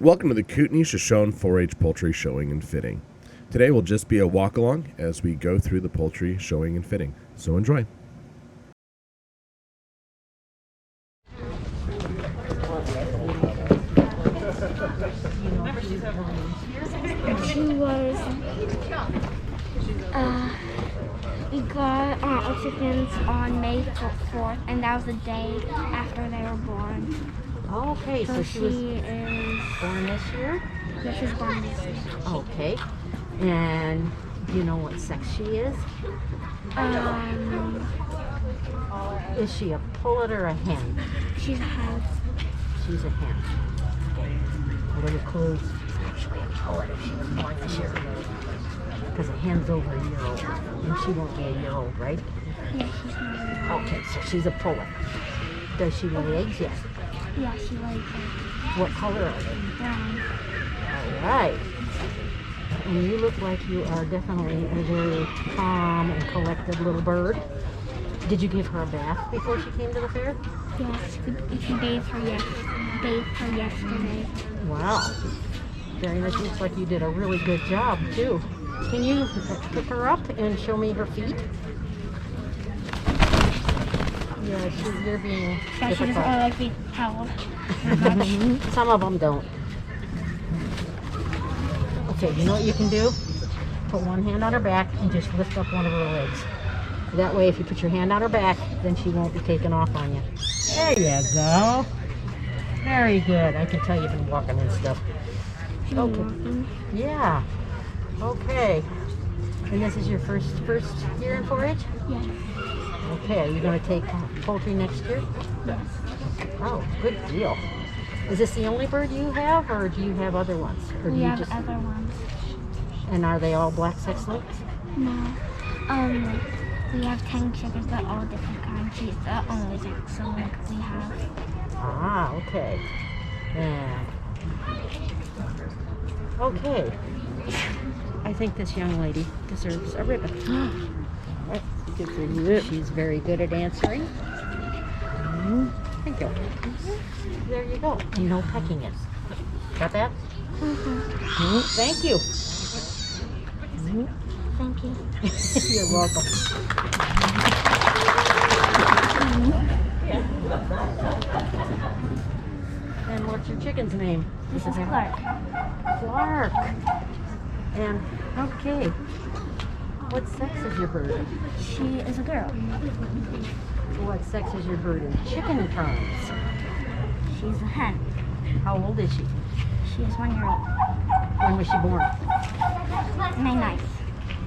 Welcome to the Kootenai Shoshone 4-H Poultry Showing and Fitting. Today will just be a walk along as we go through the poultry showing and fitting. So enjoy. She was, we got our chickens on May 4th, and that was the day after they were born. Okay, so she was is born this year? Yeah, she was born this year. Okay. And do you know what sex she is? Is she a pullet or a hen? She's a hen. She's a hen. Okay. A little clue. She's actually a pullet if she was born this year. Because a hen's over a year old. And she won't be a year old, right? Yeah, she's not. Okay, so she's a pullet. Does she lay eggs yet? Yeah, she lays eggs. What color are they? Brown. All right. And you look like you are definitely a very calm and collected little bird. Did you give her a bath before she came to the fair? Yes, she bathed her yesterday. Wow. Very nice. Looks like you did a really good job, too. Can you pick her up and show me her feet? Yeah, you're being Yeah, she doesn't difficult. like being held. Some of them don't. Okay, you know what you can do? Put one hand on her back and just lift up one of her legs. That way, if you put your hand on her back, then she won't be taken off on you. There you go. Very good. I can tell you've been walking and stuff. Okay. Yeah. Okay. And this is your first year in 4-H? Yes. Okay, are you going to take poultry next year? Yes. Oh, good deal. Is this the only bird you have, or do you have other ones? Or do We you have other ones. And are they all black sex links? No. We have 10 chickens, but all different kinds. She's the only sex-link we have. Ah, okay. And okay. I think this young lady deserves a ribbon. Right. Good for you. She's very good at answering. Thank you. There you go. And no pecking it. Got that? Thank you. Thank you. You're welcome. And what's your chicken's name? This is Clark. Clark. And, okay. What sex is your bird? She is a girl. What sex is your bird in chicken terms? She's a hen. How old is she? She is 1 year old. When was she born? May 9th,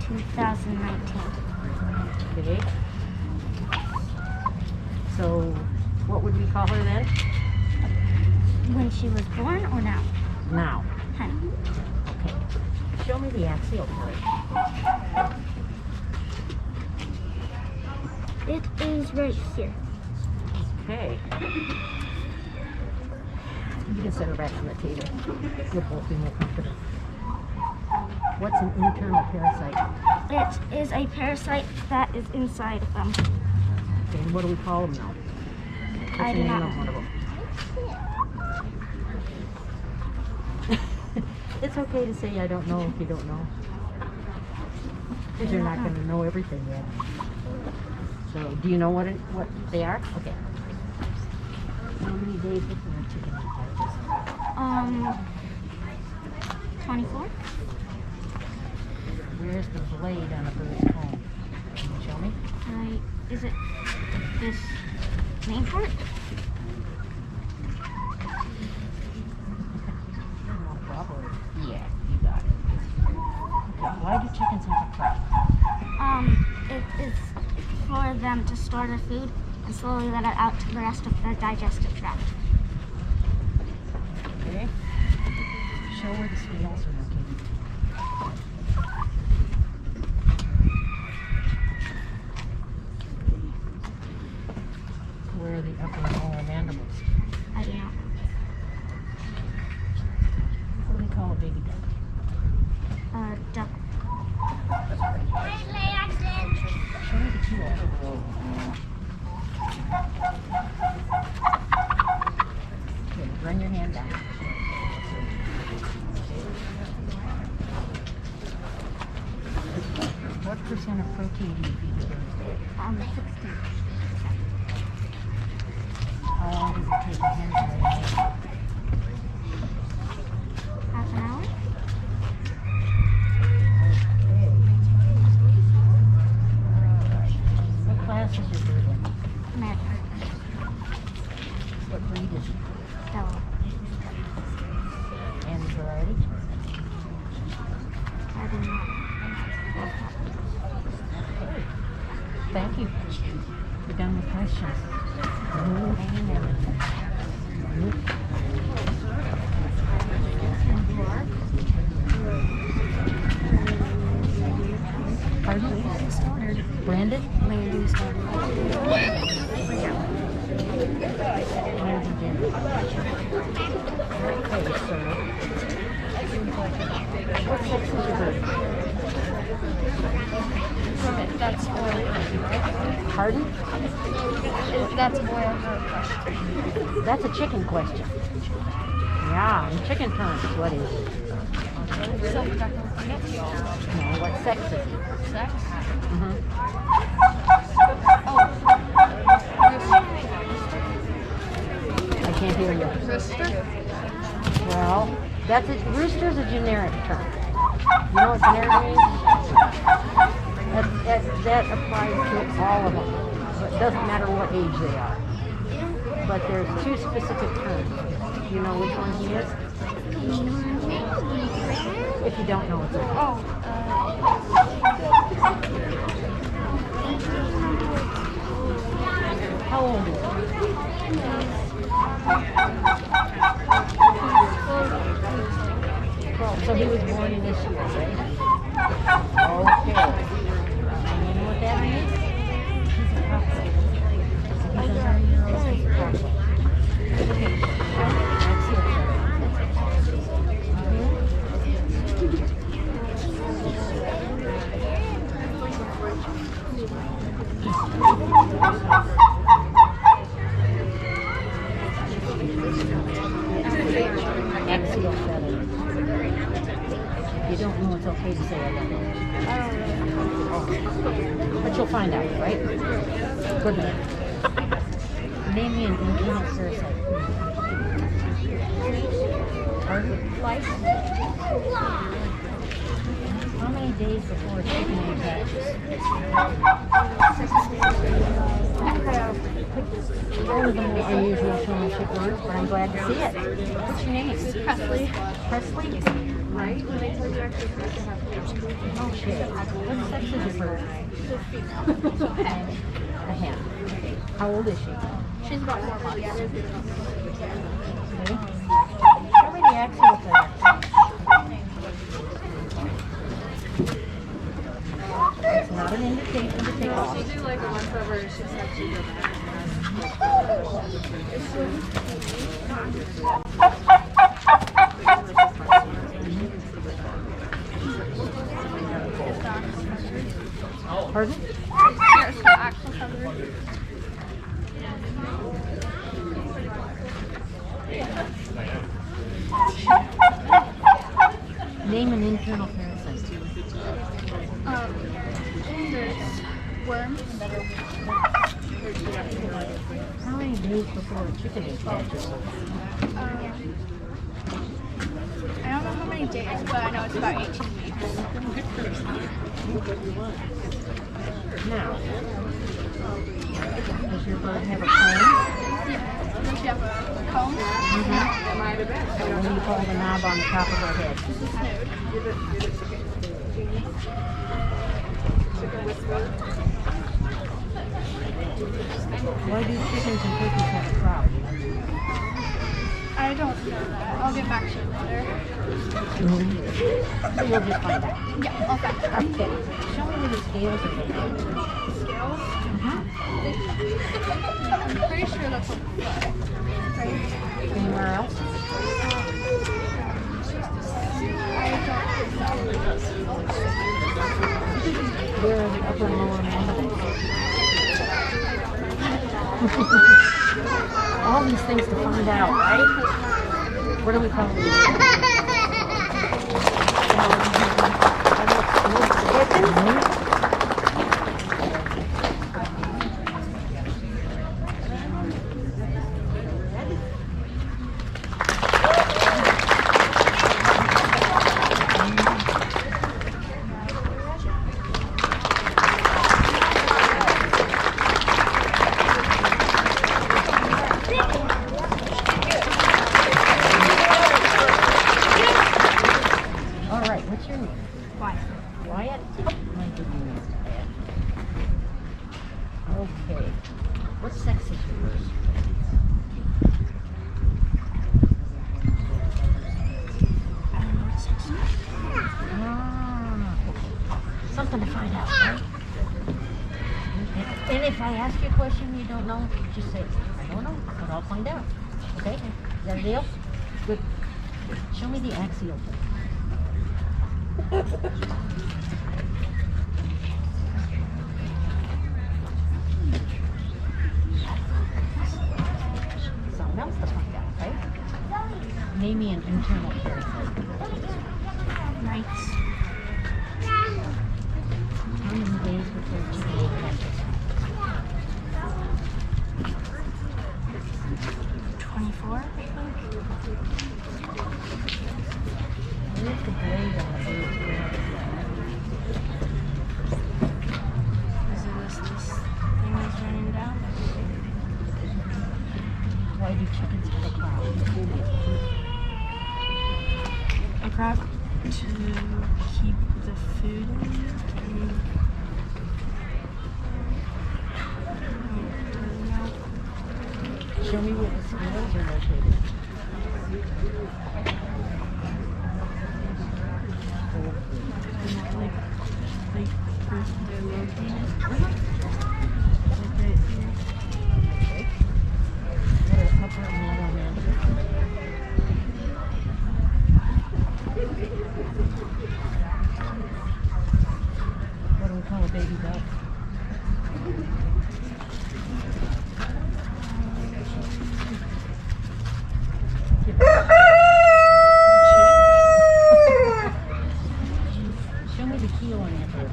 2019. Okay. So, what would we call her then? When she was born or now? Now. Hen. Okay. Show me the axial part. It is right here. Okay. You can set her back on the table. You'll both be more comfortable. What's an internal parasite? It is a parasite that is inside of them. Okay, and what do we call them now? What's I the do name not of one of them? It's okay to say I don't know if you don't know. Because you're not going to know everything yet. So, do you know what they are? Okay. How many days before a chicken hatches? 24. Where's the blade on a bird's comb? Can you show me? Is it this main part? No, probably. Yeah, you got it. Okay, why do chickens have a crack? It is for them to store their food and slowly let it out to the rest of their digestive tract. Okay. Show where the scales are located. Where are the upper and lower mandibles? I do not. What do we call a baby duck? Duck. Show me the keel. Okay, run your hand down. What percent of protein do you feed the bird? 16. How long does it take a hen to lay an egg? Half an hour? What class is your bird in? American. What breed is it? Stella. And variety? I didn't know. Thank you. We're done with questions. Pardon? Brandon? Landing started. Okay, sir. What sex is your bird? That's boy. Pardon? That's boy or girl question. That's a chicken question. Yeah, in chicken terms, what is it? No, what sex is it? Sex? Mm-hmm. I can't hear you. Rooster? Well, rooster's a generic term. You know what generic means? That applies to all of them. But it doesn't matter what age they are. But there's two specific terms. Do you know which one he is? If you don't know, it's okay. How old is he? Well, so he was born in this year, right? Okay. And you know what that means? He's a cockroach. He's a 9-year-old cockroach. Okay. That's it. Axial feather. You don't know it's okay to say I love you. But you'll find out, right? Good night. Name me an internal parasite. Life? How many days before a chicken egg hatches? One of the more unusual showmanship words, but I'm glad to see it. What's your name? Presley. Presley? Right? Oh shit. What sex is your bird? A hen. How old is she? She's about 4 months. Okay. Show me the axial feather. It's not an indication to take off. Do like a once over, she's actually Pardon? Here's the actual cover. Name an internal parasite. There's worms. How many days before a chicken egg hatches? I don't know how many days, but I know it's about 18 weeks. Now, does your bird have a comb? Does she have a comb? What do you call the knob on the top of her head? Why do chickens and turkeys have a crop? I don't know that. I'll get back to you later. You'll just find out. Yeah, I'll find out. Okay. Show me where the scales are located. Scales? I'm pretty sure that's a foot. Right? Anywhere else? I don't think Where are the upper and lower mandibles? All these things to find out, right? What do we call them? Chickens? And if I ask you a question you don't know, just say, I don't know, but I'll find out. Okay? Is that a deal? Good. Show me the axial thing. Something else to find out, right? Name me an internal parasite. Mites. How many days before chicken hatches? 24. Where's the blade on the bird? Is it this thing that's running down? Why do chickens have a crown? A crop to keep the food in. Show me where the scales are located. Like where they're located. What are upper and lower mandibles? What do we call a baby duck? Show me the keel on that bird.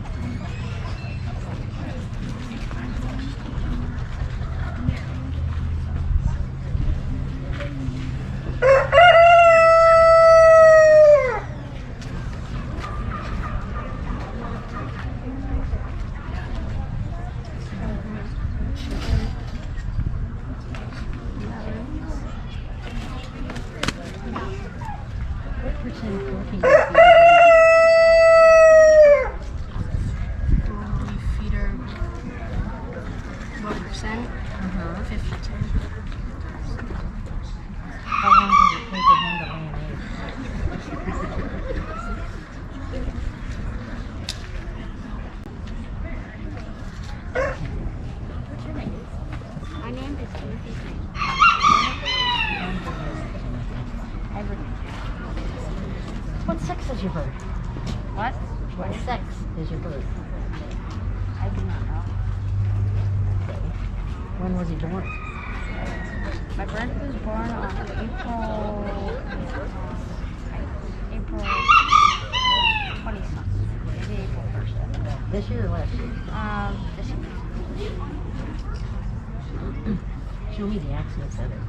What percent protein is We feed her what percent? 50. How long does it take a hen to lay an egg? What's your name? My name is Timothy. What sex is your bird? What? What sex is your bird? I do not know. When was he born? My bird was born on April 20-something. Maybe April 1st. This year or last year? This year. Show me the axial feather.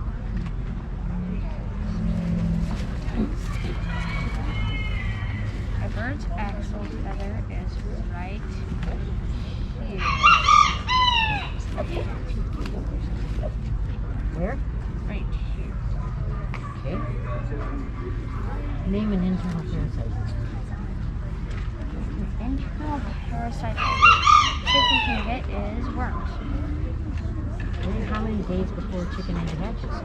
A bird's axial feather is right here. Where? Right here. Okay. Name an internal parasite. Internal parasite chicken can get is worms. How many days before chicken egg hatches?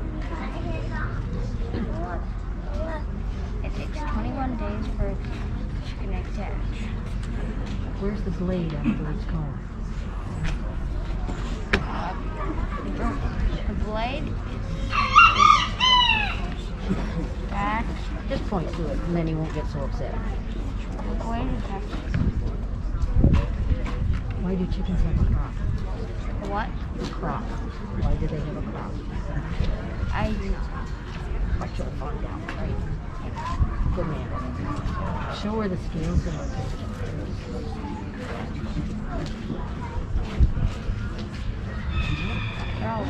It takes 21 days for a chicken egg to hatch. Where's the blade on a bird's comb? The blade is back. Just point to it, and then he won't get so upset. The blade is back. Why do chickens have a crop? The what? A crop. Why do they have a crop? I do not. But you'll find out, right? Good man. Show where the scales are located. They're all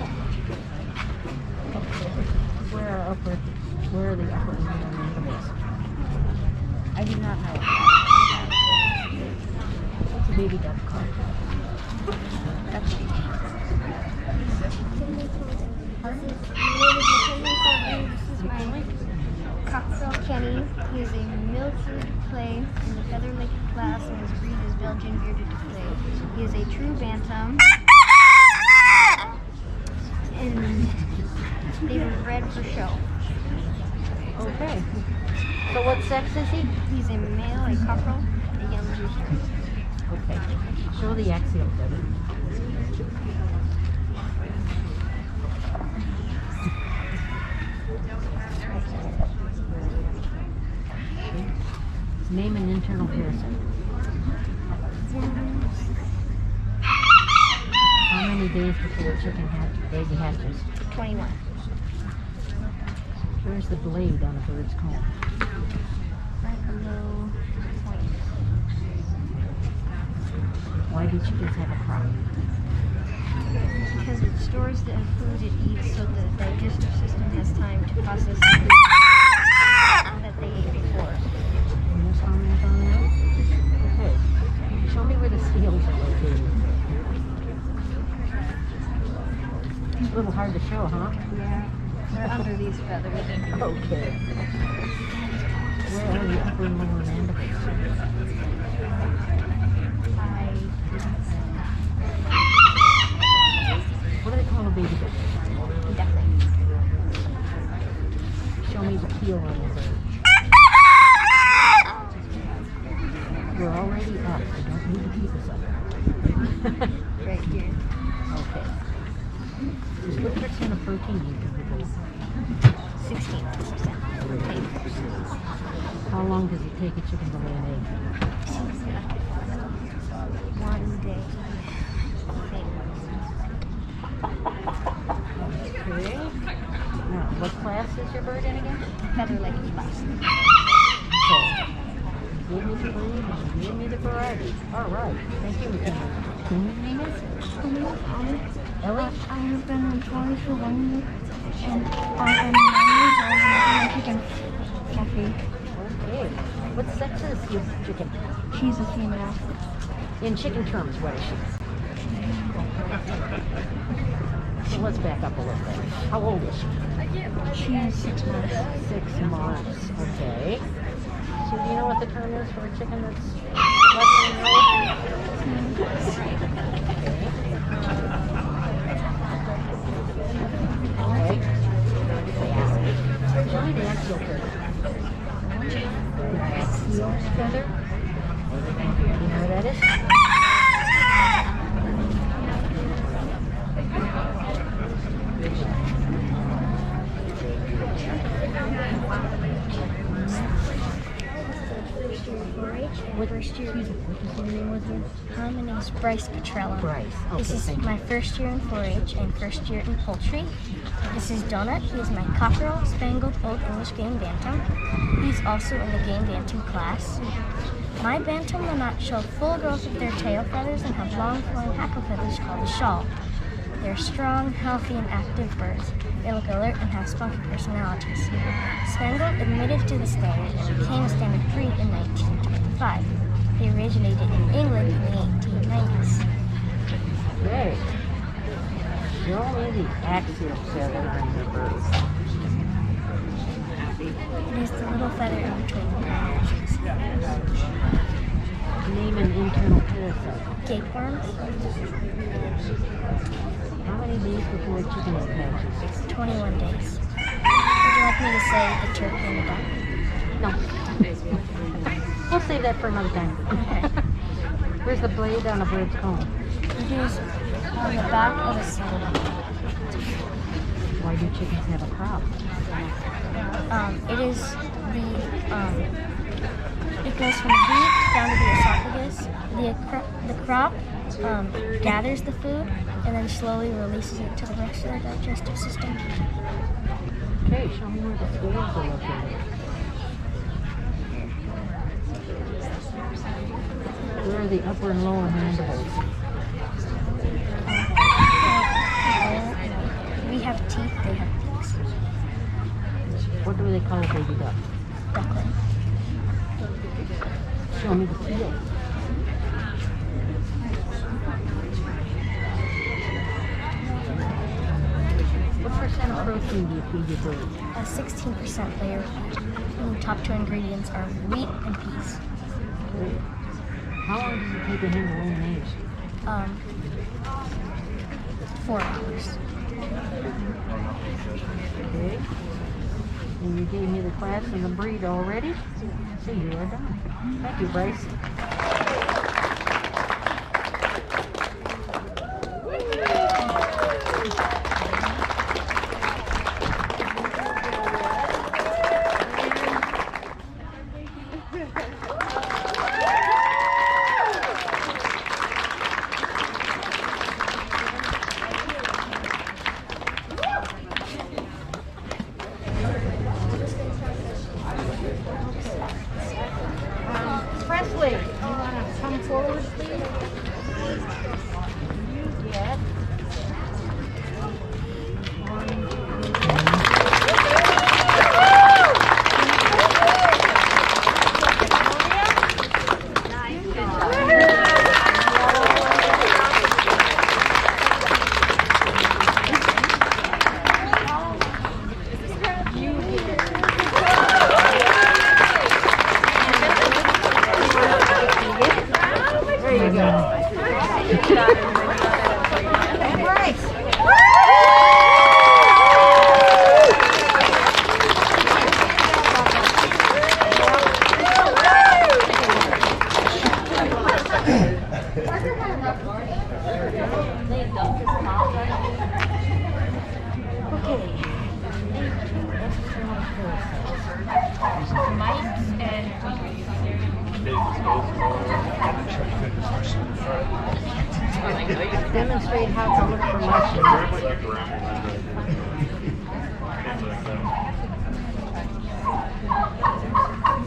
Where are the upper and lower mandibles? I do not know. What's a baby duck called? That's This is my cocktail Kenny. He is a milkwood clay in the Feather Lake class, and his breed is Belgian bearded clay. He is a true bantam, and they were bred for show. Okay. So what sex is he? He's a male, a cockerel, a young rooster. Okay. Show the axial feather. Name an internal parasite. How many days before a chicken baby hatches? 21. Where's the blade on a bird's comb? Right below point. Why do chickens have a crop? Because it stores the food it eats so the digestive system has time to process the food that they ate before. Can you comment on that? Okay. Show me where the scales are located. It's a little hard to show, huh? Yeah. They're under these feathers. Okay. Where are the upper and lower mandibles? What do they call a baby duck? Duckling. Show me the keel on the bird. We're already up. You don't need to keep us up. Right here. Okay. What percent of protein do you give the bird? 16%. How long does it take a chicken to lay an egg? 1 day. Okay. Now, what class is your bird in again? Feather like class. Okay. You gave me the breed and you gave me the variety. All right. Thank you, McKinley. Your name is? Ellie? I have been in Toys for 1 year, and I'm 9 years old, and I'm a chicken cafe. Okay. What sex is your chicken? She's a female. In chicken terms, what is she? So let's back up a little bit. How old is she? She is 6 months. 6 months. Okay. So do you know what the term is for a chicken that's less than a year old? Okay. Show me the axial feather. The axial feather? You know what that is? What first year? What your name was again? My name is Bryce Petrella. Bryce. Okay, This is thank you. my first year in 4-H and first year in poultry. This is Donut. He is my cockerel, spangled, old English game bantam. He's also in the game bantam class. My bantam will not show full growth of their tail feathers and have long flowing hackle feathers called a shawl. They're strong, healthy, and active birds. They look alert and have spunky personalities. Spangled admitted to the standard and became a standard breed in 1925. They originated in England in the 1890s. Okay. Show me the axial feather on your bird. It is the little feather in between the eyelashes. Name an internal parasite. Tapeworms, How many days before a chicken egg hatches? 21 days. Would you like me to say the turkey and the duck? No. We'll save that for another time. Okay. Where's the blade on a bird's comb? It is on the back of a saddle. Why do chickens have a crop? It is it goes from the beak down to the esophagus. The crop gathers the food and then slowly releases it to the rest of the digestive system. Okay, show me where the scales are located. Where are the upper and lower mandibles? We have teeth, they have beaks. What do they call a baby duck? Duckling. Show me the keel. What percent of protein do you feed your bird? A 16% layer. And the top two ingredients are wheat and peas. Okay. How long does it take a hen to lay an egg? 4 hours. Okay. And you gave me the class and the breed already, so you are done. Thank you, Bryce. Okay. External parasites. Mites and Demonstrate how to look for lice.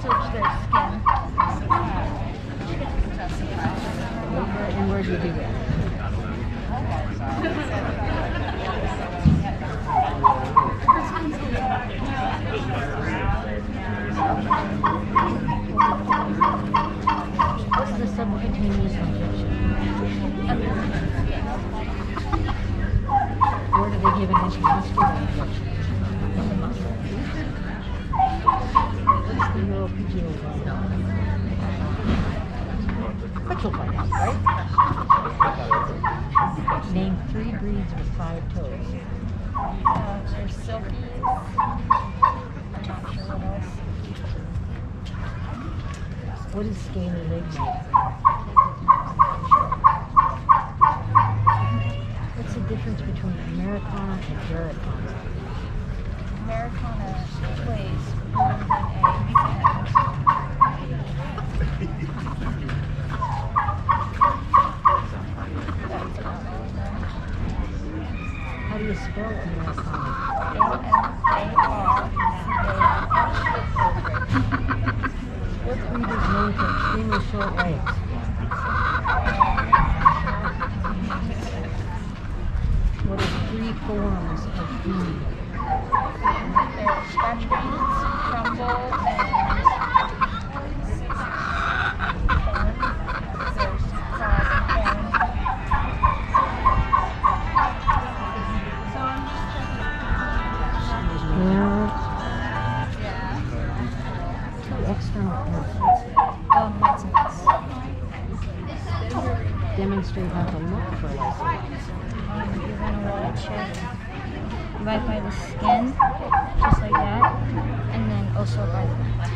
search their skin. And where do you do that? What's the subcutaneous injection? Where do they give an intramuscular injection? In the muscle. What's the neurophysial gland? But you'll find out, right? Name 3 breeds with 5 toes. There's silkies. I'm not sure what else. What is scaly leg mite? What's the difference between Americana and Garrotana? Americana lays more than eggs. How do you spell Americana? What breed is known for extremely short legs? What are 3 forms of food? There's scratch beans, crumble, and corn. There's sauce and corn. So I'm just checking. External parasites. Mites and mice. Demonstrate how to look for lice. You're gonna want to check right by the skin, just like that, and then also by the neck.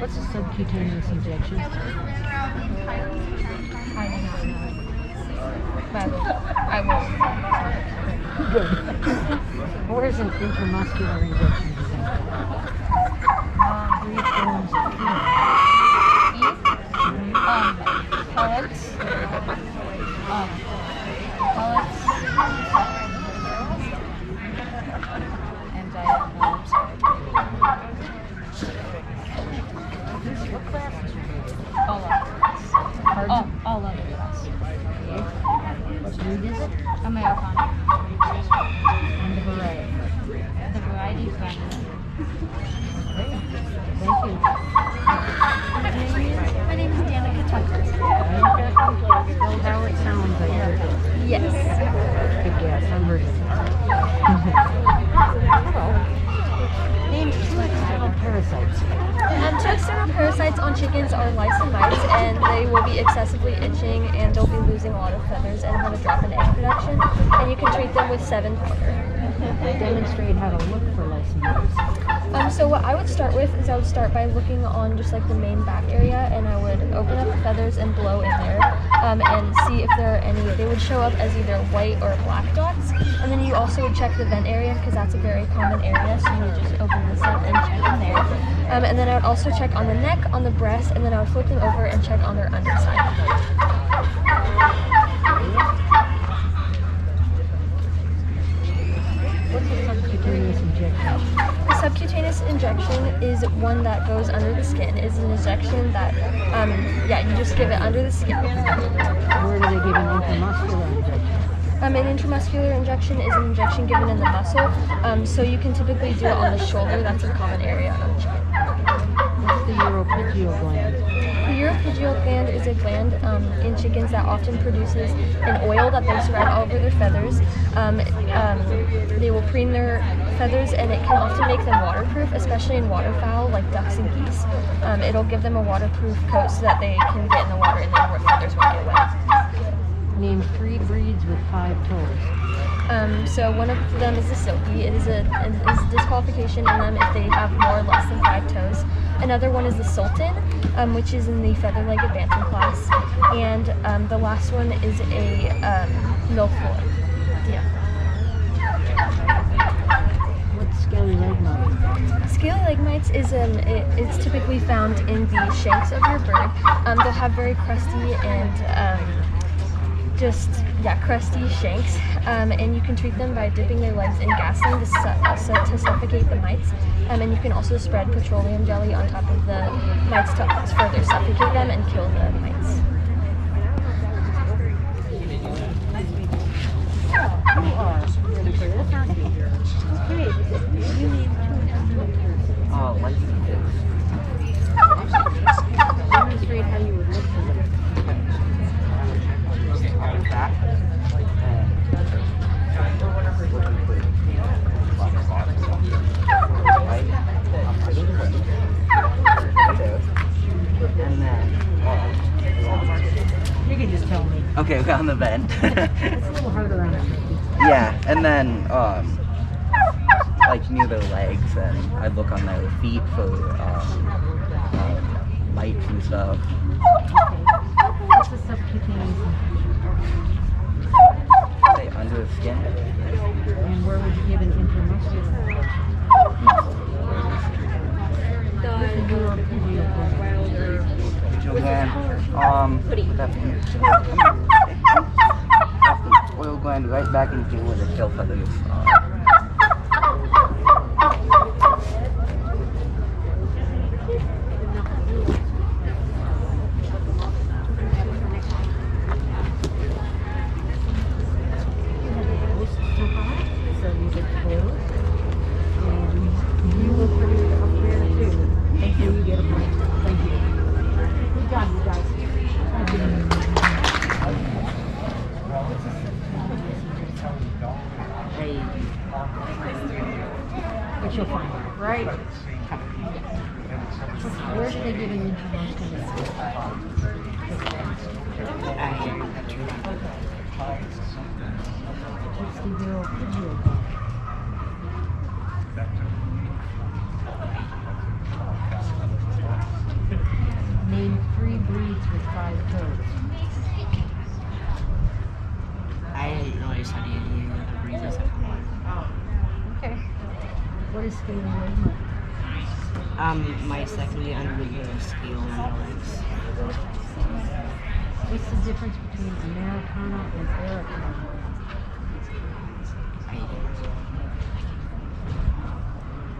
What's a subcutaneous injection? I don't know. But I will. Where is an intramuscular injection designed? 3 forms of food. Pellets. Pellets. And I don't know, I'm sorry. What class is your favorite? All other class. All other class. What breed is it? Americana. And the variety. The variety is random. Okay. Thank you. My name is Danica Tucker. Spelled how it sounds, I heard it. Yes. Good guess. I've heard it. Hello. Name 2 external parasites. 2 external parasites on chickens are lice and mites, and they will be excessively itching, and they'll be losing a lot of feathers and have a drop in egg production. And you can treat them with 7 powder. Demonstrate how to look for lice and mites. So what I would start with is I would start by looking on just like the main back area, and I would open up the feathers and blow in there, and see if there are any. They would show up as either white or black dots, and then you also would check the vent area because that's a very common area. So you would just open this up and check in there, and then I would also check on the neck, on the breast, and then I would flip them over and check on their underside. What's a subcutaneous injection? A subcutaneous injection is one that goes under the skin. It's an injection that, you just give it under the skin. Where do they give an intramuscular injection? An intramuscular injection is an injection given in the muscle, so you can typically do it on the shoulder. That's a common area on the chicken. What's the uropygial gland? The uropygial gland is a gland in chickens that often produces an oil that they spread all over their feathers. They will preen their feathers, and it can often make them waterproof, especially in waterfowl like ducks and geese. It'll give them a waterproof coat so that they can get in the water and their feathers won't get wet. Name 3 breeds with 5 toes. So one of them is the silky. It is a disqualification in them if they have more or less than 5 toes. Another one is the Sultan, which is in the feather-legged bantam class, and the last one is a milfoil. Yeah. What's scaly leg mite? Scaly leg mites is it's typically found in the shanks of your bird. They'll have very crusty and crusty shanks, and you can treat them by dipping their legs in gasoline to suffocate the mites. And you can also spread petroleum jelly on top of the mites to further suffocate them and kill the mites. You are ready for this, aren't you? Okay, you need demonstrate how you would look for them. You can just tell me. Okay, we got on the bend. It's a little harder on it. Yeah, and then like near their legs, and I'd look on their feet for mites and stuff. What's the subcutaneous infection? Say under the skin. And where would you give an intramuscular injection? This is your Oil gland right back into where the tail feathers are. So you get close, and you will put it up there too. Thank you. You get a point. Thank you. Good job, you guys. Thank you. But you'll find out, right? Where did they give an intramuscular? What's the European? Name 3 breeds with 5 toes. I didn't really study any of the breeds except for one. Okay. What is scaly leg mite? My secondly under the scale on the legs. What's the difference between Americana and Araucana?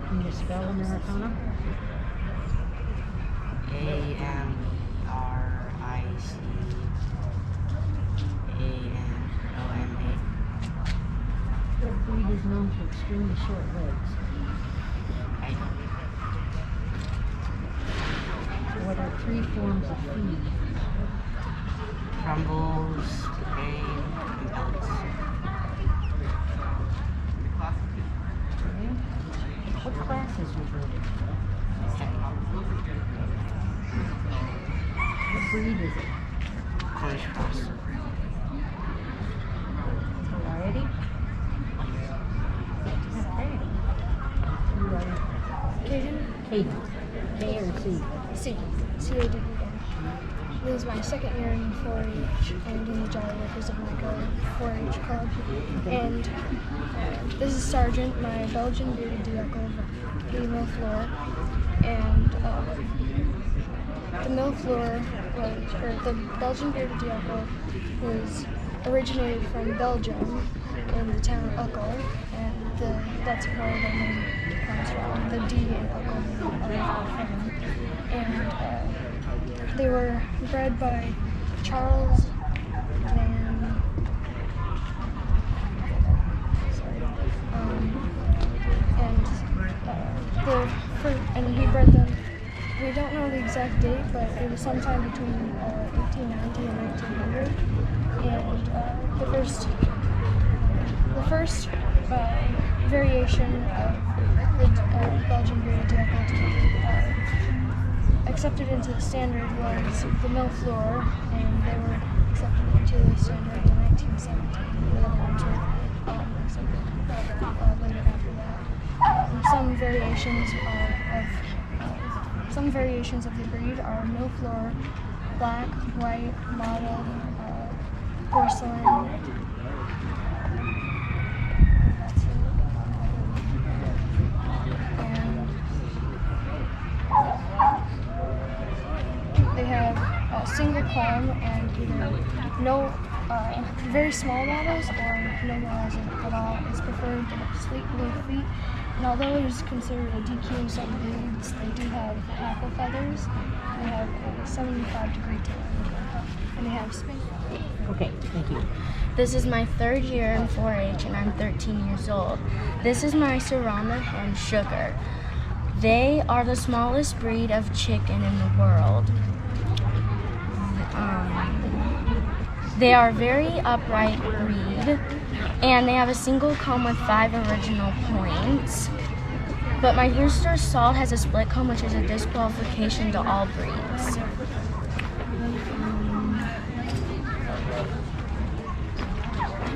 Can you spell Americana? AMRICANOMA. What breed is known for extremely short legs? What are 3 forms of feed? Crumbles, grain, and pellets. Okay. What class is your bird? What breed is it? Cornish cross. Variety? Okay. You ready? Caden? Caden. K or C? C. C-A-D-E-N. This is my second year in 4-H and in the Jolly Workers of Micah 4-H club. And this is Sergeant, my Belgian bearded Diakov, the Milfleur. And the Milfleur the Belgian bearded Diakov was originated from Belgium in the town of Uccle, and that's where the name comes from, the D in Uccle meaning from. And they were bred by Charles Van. And he bred them. We don't know the exact date, but it was sometime between 1890 and 1900. And the first variation of the Belgian bearded Diakov accepted into the standard was the Milfleur, and they were accepted into the standard in 1917. The other ones were accepted later after that. Some variations of some variations of the breed are Millfleur, black, white, mottled, porcelain. That's it. And they have a single palm and either no very small models or no models at all is preferred. They have sleek blue feet. And although it is considered a DQ in some breeds, they do have hackle feathers. They have a 75-degree tail. And they have spin. Okay, thank you. This is my 3rd year in 4-H and I'm 13 years old. This is my Serama hen Sugar. They are the smallest breed of chicken in the world. They are a very upright breed, and they have a single comb with 5 original points. But my rooster Salt has a split comb, which is a disqualification to all breeds.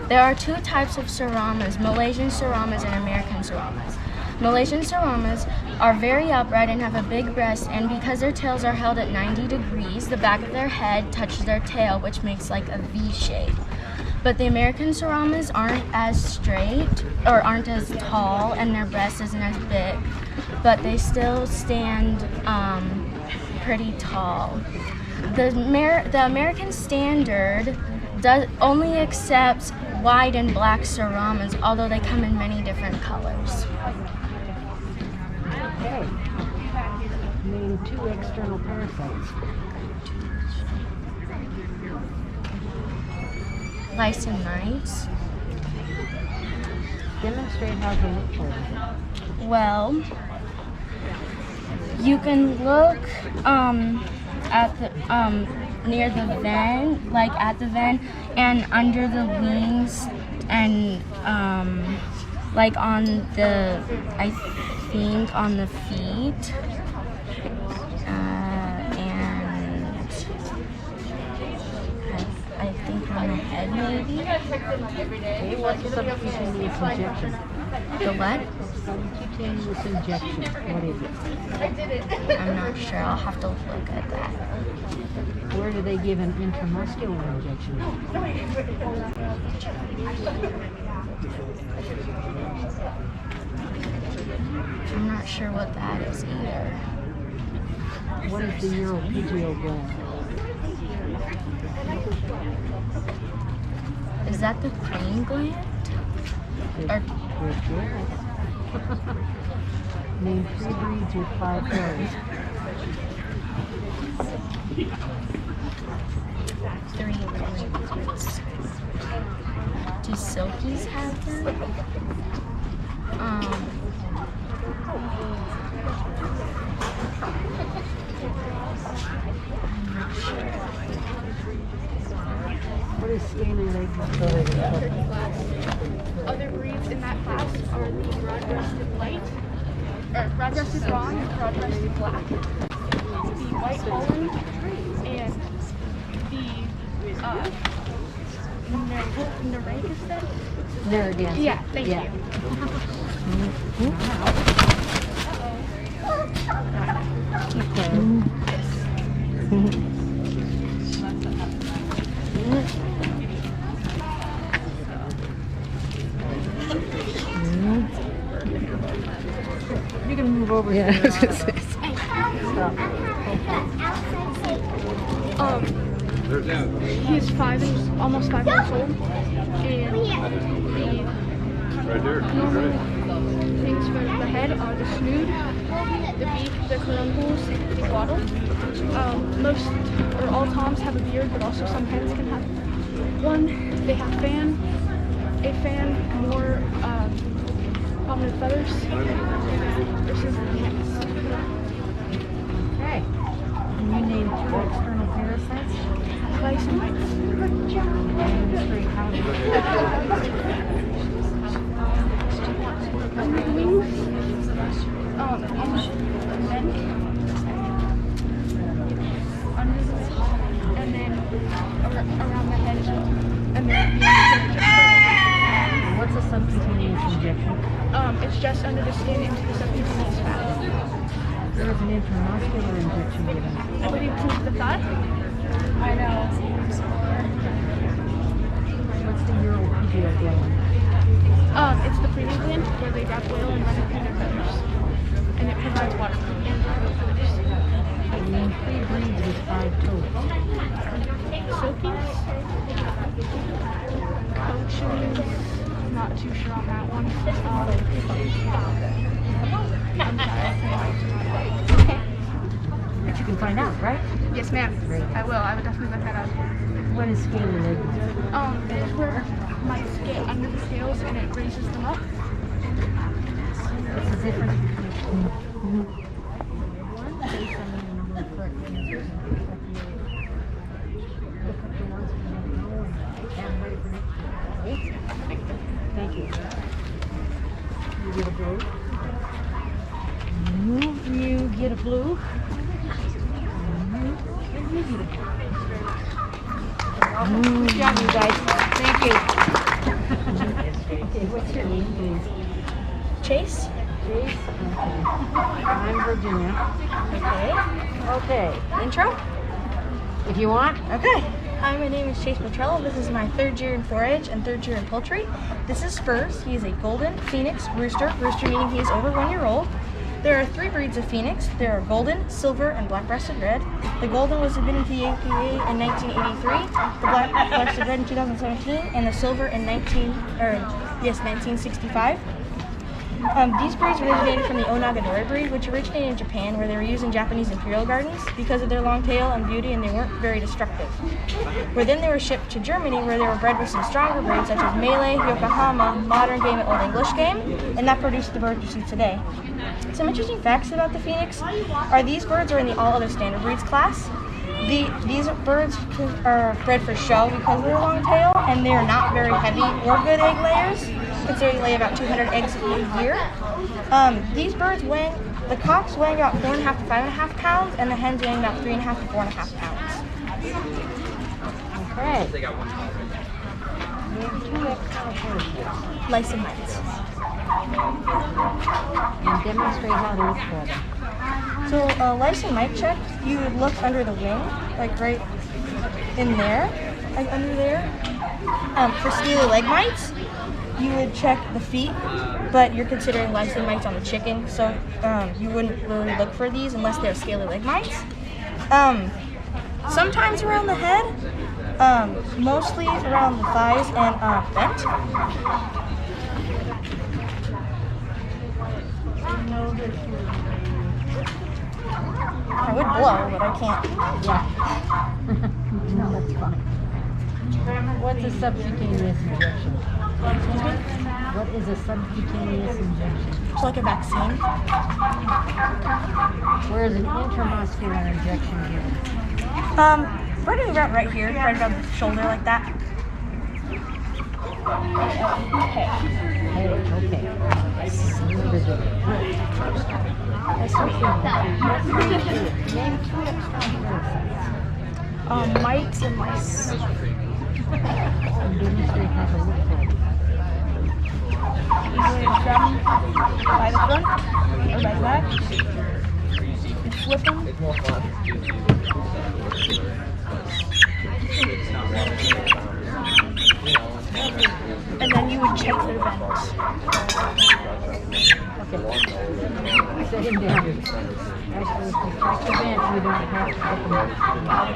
There are 2 types of Seramas, Malaysian Seramas and American Seramas. Malaysian Seramas are very upright and have a big breast, and because their tails are held at 90 degrees, the back of their head touches their tail, which makes like a V shape. But the American Seramas aren't as straight or aren't as tall, and their breast isn't as big, but they still stand pretty tall. The American Standard only accepts white and black Seramas, although they come in many different colors. Okay. Name 2 external parasites. Lice and mites. Demonstrate how to look for them. Well, you can look at the near the ven, like at the ven, and under the wings, and like on the, I think on the feet, and I think on the head maybe. Okay, what's the subcutaneous injection? The what? Subcutaneous injection. What is it? I'm not sure. I'll have to look at that. Where do they give an intramuscular injection? I'm not sure what that is either. What is the uropygial gland? Is that the crane gland? Or Name 3 breeds with 5 pairs. 3 breeds. Do silkies have them? What is scaly leg? Other breeds in that class are the broad-breasted light, or broad-breasted blonde, and broad-breasted black, the white Holland, and the Narragansett. Narragansett. Yeah, thank you. You can move over here. He's almost 5 years old, and normal things for the head are the snood, the beak, the caruncles, the waddle. Most or all toms have a beard, but also some hens can have one. They have a fan, more prominent feathers versus the hens. Okay. Can you name 2 external parasites? Lice and mites. Demonstrate how to look for Under the wings, on the neck, under the wings, and then around the head, and then What's a subcutaneous injection? it's just under the skin into the subcutaneous fat. What do you choose the thought? I know. What's the European one? It's the breeding gland where they wrap oil and run it through their feathers. And it provides water for them. Name 3 breeds with 5 toes. Silkies. Coaches. Not too sure on that one. But you can find out, right? Yes, ma'am. I will. I would definitely look that up. What is scaly leg? It's where mice get under the scales and it raises them up. What's the difference between one based on the number of correct answers? Look up the ones you don't know and have them ready for next year. Thank you. You get a blue. You get a blue. And you get a blue. Good job, you guys. Thank you. Okay, what's your name, please? Chase. Chase. Okay. I'm Virginia. Okay. Intro. If you want. Okay. Hi, my name is Chase Petrello. This is my 3rd year in 4-H and 3rd year in poultry. This is Spurs. He is a golden, phoenix, rooster. Rooster meaning he is over 1 year old. There are 3 breeds of phoenix. There are golden, silver, and black-breasted red. The golden was admitted to the APA in 1983, the black-breasted red in 2017, and the silver in 1965. These breeds originated from the Onagadori breed, which originated in Japan, where they were used in Japanese imperial gardens because of their long tail and beauty, and they weren't very destructive. Where then they were shipped to Germany, where they were bred with some stronger breeds such as Malay, Yokohama, Modern Game, and Old English Game, and that produced the bird you see today. Some interesting facts about the phoenix are these birds are in the all other standard breeds class. These birds are bred for show because of their long tail, and they are not very heavy or good egg layers, considering they lay about 200 eggs a year. These birds the cocks weigh about 4.5 to 5.5 pounds, and the hens weigh about 3.5 to 4.5 pounds. Okay. Name 2 external Lice and mites. and demonstrate how to look for them. So lice and mite check, you would look under the wing, like right in there, like under there. For scaly leg mites, you would check the feet, but you're considering lice and mites on the chicken, so you wouldn't really look for these unless they're scaly leg mites. Sometimes around the head, mostly around the thighs and vent. I would blow, but I can't. Yeah. No, that's fine. What's a subcutaneous injection? What is a subcutaneous injection? It's like a vaccine. Where is an intramuscular injection given? Right about right here, right above the shoulder, like that. Okay. Name 2 external parasites. Mites and lice. And demonstrate how to look for them. Usually it's them by the front or by the back. You flip them. And then you would check their vents. Okay. Set him down. Actually, if you check the vent, you don't have to put them up.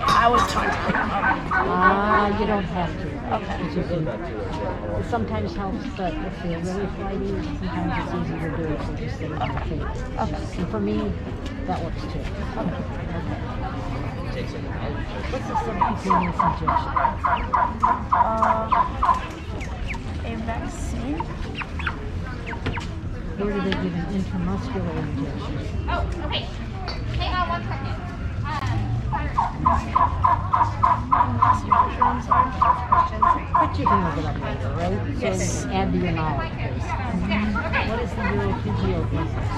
I was taught to pick them up. You don't have to. Okay. It sometimes helps, but if they're really flighty, sometimes it's easier to do it, so just set it on the feet. Okay. And for me, that works too. Okay. What's a subcutaneous injection? A vaccine. Where do they give an intramuscular injection? Oh, okay. Hang on 1 second. But you can look it up later, right? Yes. So add to your knowledge base. What is the Europhysio business?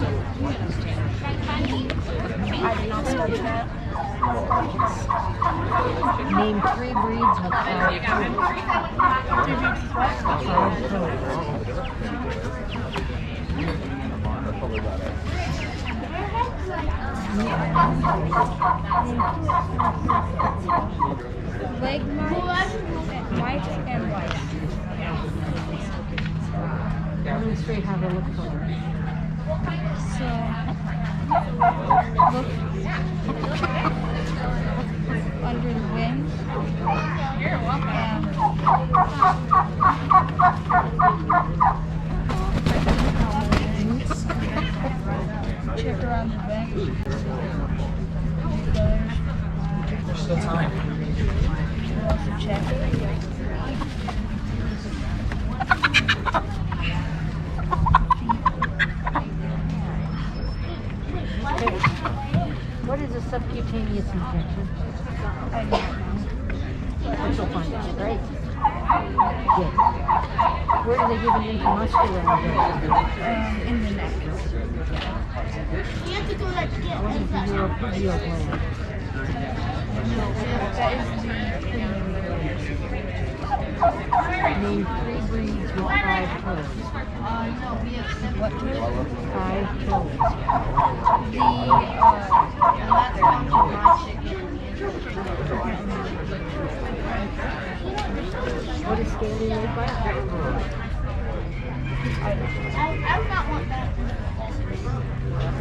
I did not study that. Name 3 breeds with 5 toes. 5 toes. Leg mites and lice. Demonstrate how to look for them. So, look under the wings. Check around the back. There's still time. Also check. What is a subcutaneous injection? I don't know. Which will find out, right? Good. Where do they give an intramuscular injection? In the neck. What is the uropygial gland? That is Name 3 breeds with 5 toes. what toes? 5 toes. What is scaly leg bite?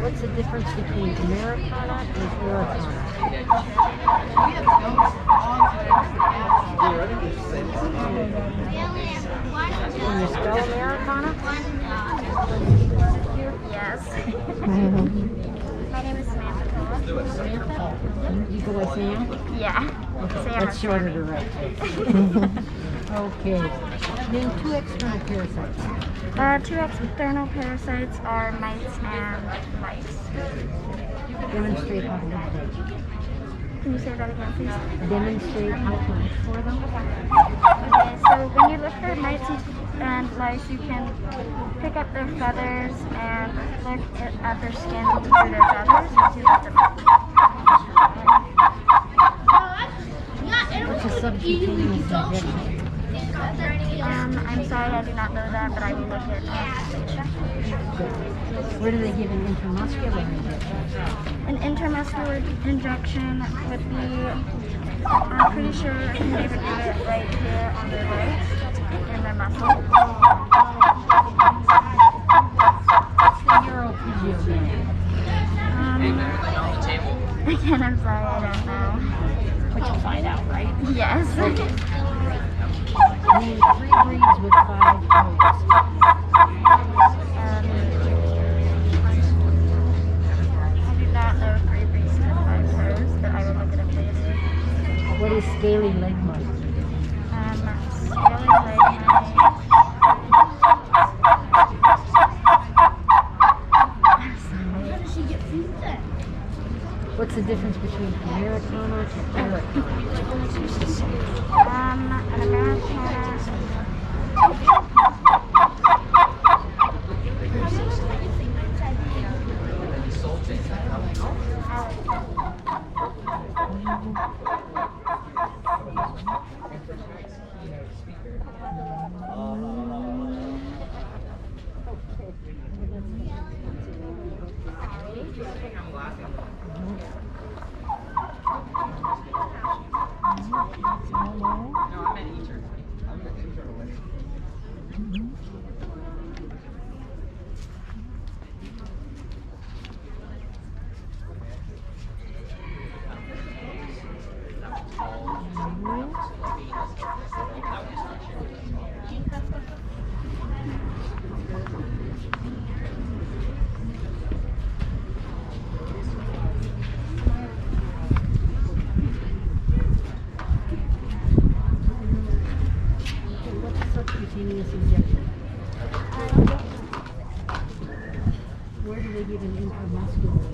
What's the difference between Americana and Irricana? Can you spell Americana? Yes. My name is Samantha. You go by Sam? Yeah. That's shorter to write. Okay. Name 2 external parasites. 2 external parasites are mites and lice. Demonstrate how to look for them. Can you say that again, please? Demonstrate how to look for them. Okay, so when you look for mites and lice, you can pick up their feathers and look at their skin through their feathers and see what's affected. What's a subcutaneous injection? I'm sorry, I do not know that, but I will look it up. Where do they give an intramuscular injection? An intramuscular injection would be, I'm pretty sure they would do it right here on their legs, in their muscle. What's the uropygial gland? Again, I'm sorry, I don't know. But you'll find out, right? Yes. Name 3 breeds with 5 toes. I do not know 3 breeds with 5 toes, but I will look it up later. What is scaly leg mite? Scaly leg mite. What's the difference between Americana and Irricana? An Americana. What's a subcutaneous injection? Where do they give an intramuscular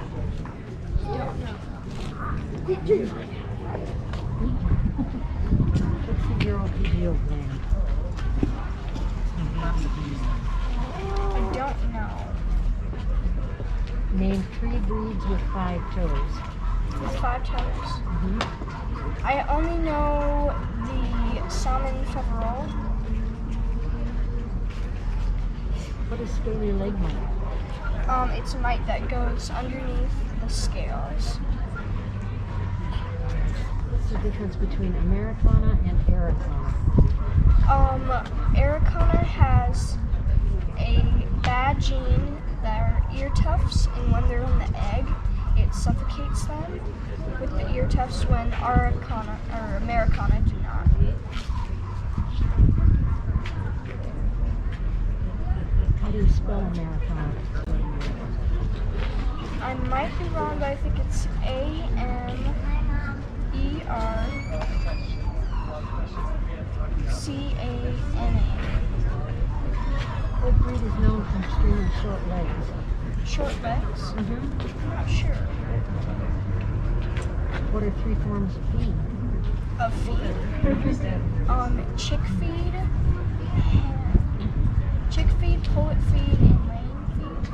injection? What's the uropygial gland? I don't know. Name 3 breeds with 5 toes. It's 5 toes. I only know the salmon feverol. What is scaly leg mite? It's a mite that goes underneath the the scales. What's the difference between Americana and Araucana? Araucana has a bad gene, their ear tufts, and when they're in the egg, it suffocates them with the ear tufts when Araucana or Americana do not. How do you spell Americana? I might be wrong, but I think it's Americana. What breed is known for extremely short legs? Short legs? Mm-hmm. I'm not sure. What are 3 forms of feed? Of feed? Chick feed, pullet feed, and laying feed.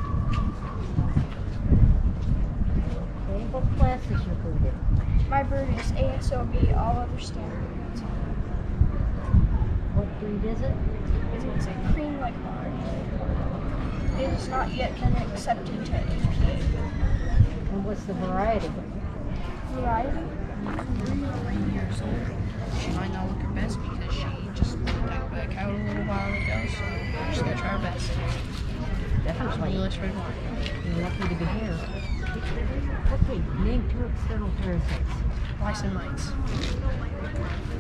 Okay, what class is your breed in? My bird is ASOB, all other standards. What breed is it? It's a cream like barn. It has not yet been accepted to APA. And what's the variety? Variety? 3 years old. She might not look her best because she just got back out a little while ago, so we're just gonna try our best. Definitely. Looks right one. You're lucky to be here. Okay, name 2 external parasites. Lice and mites.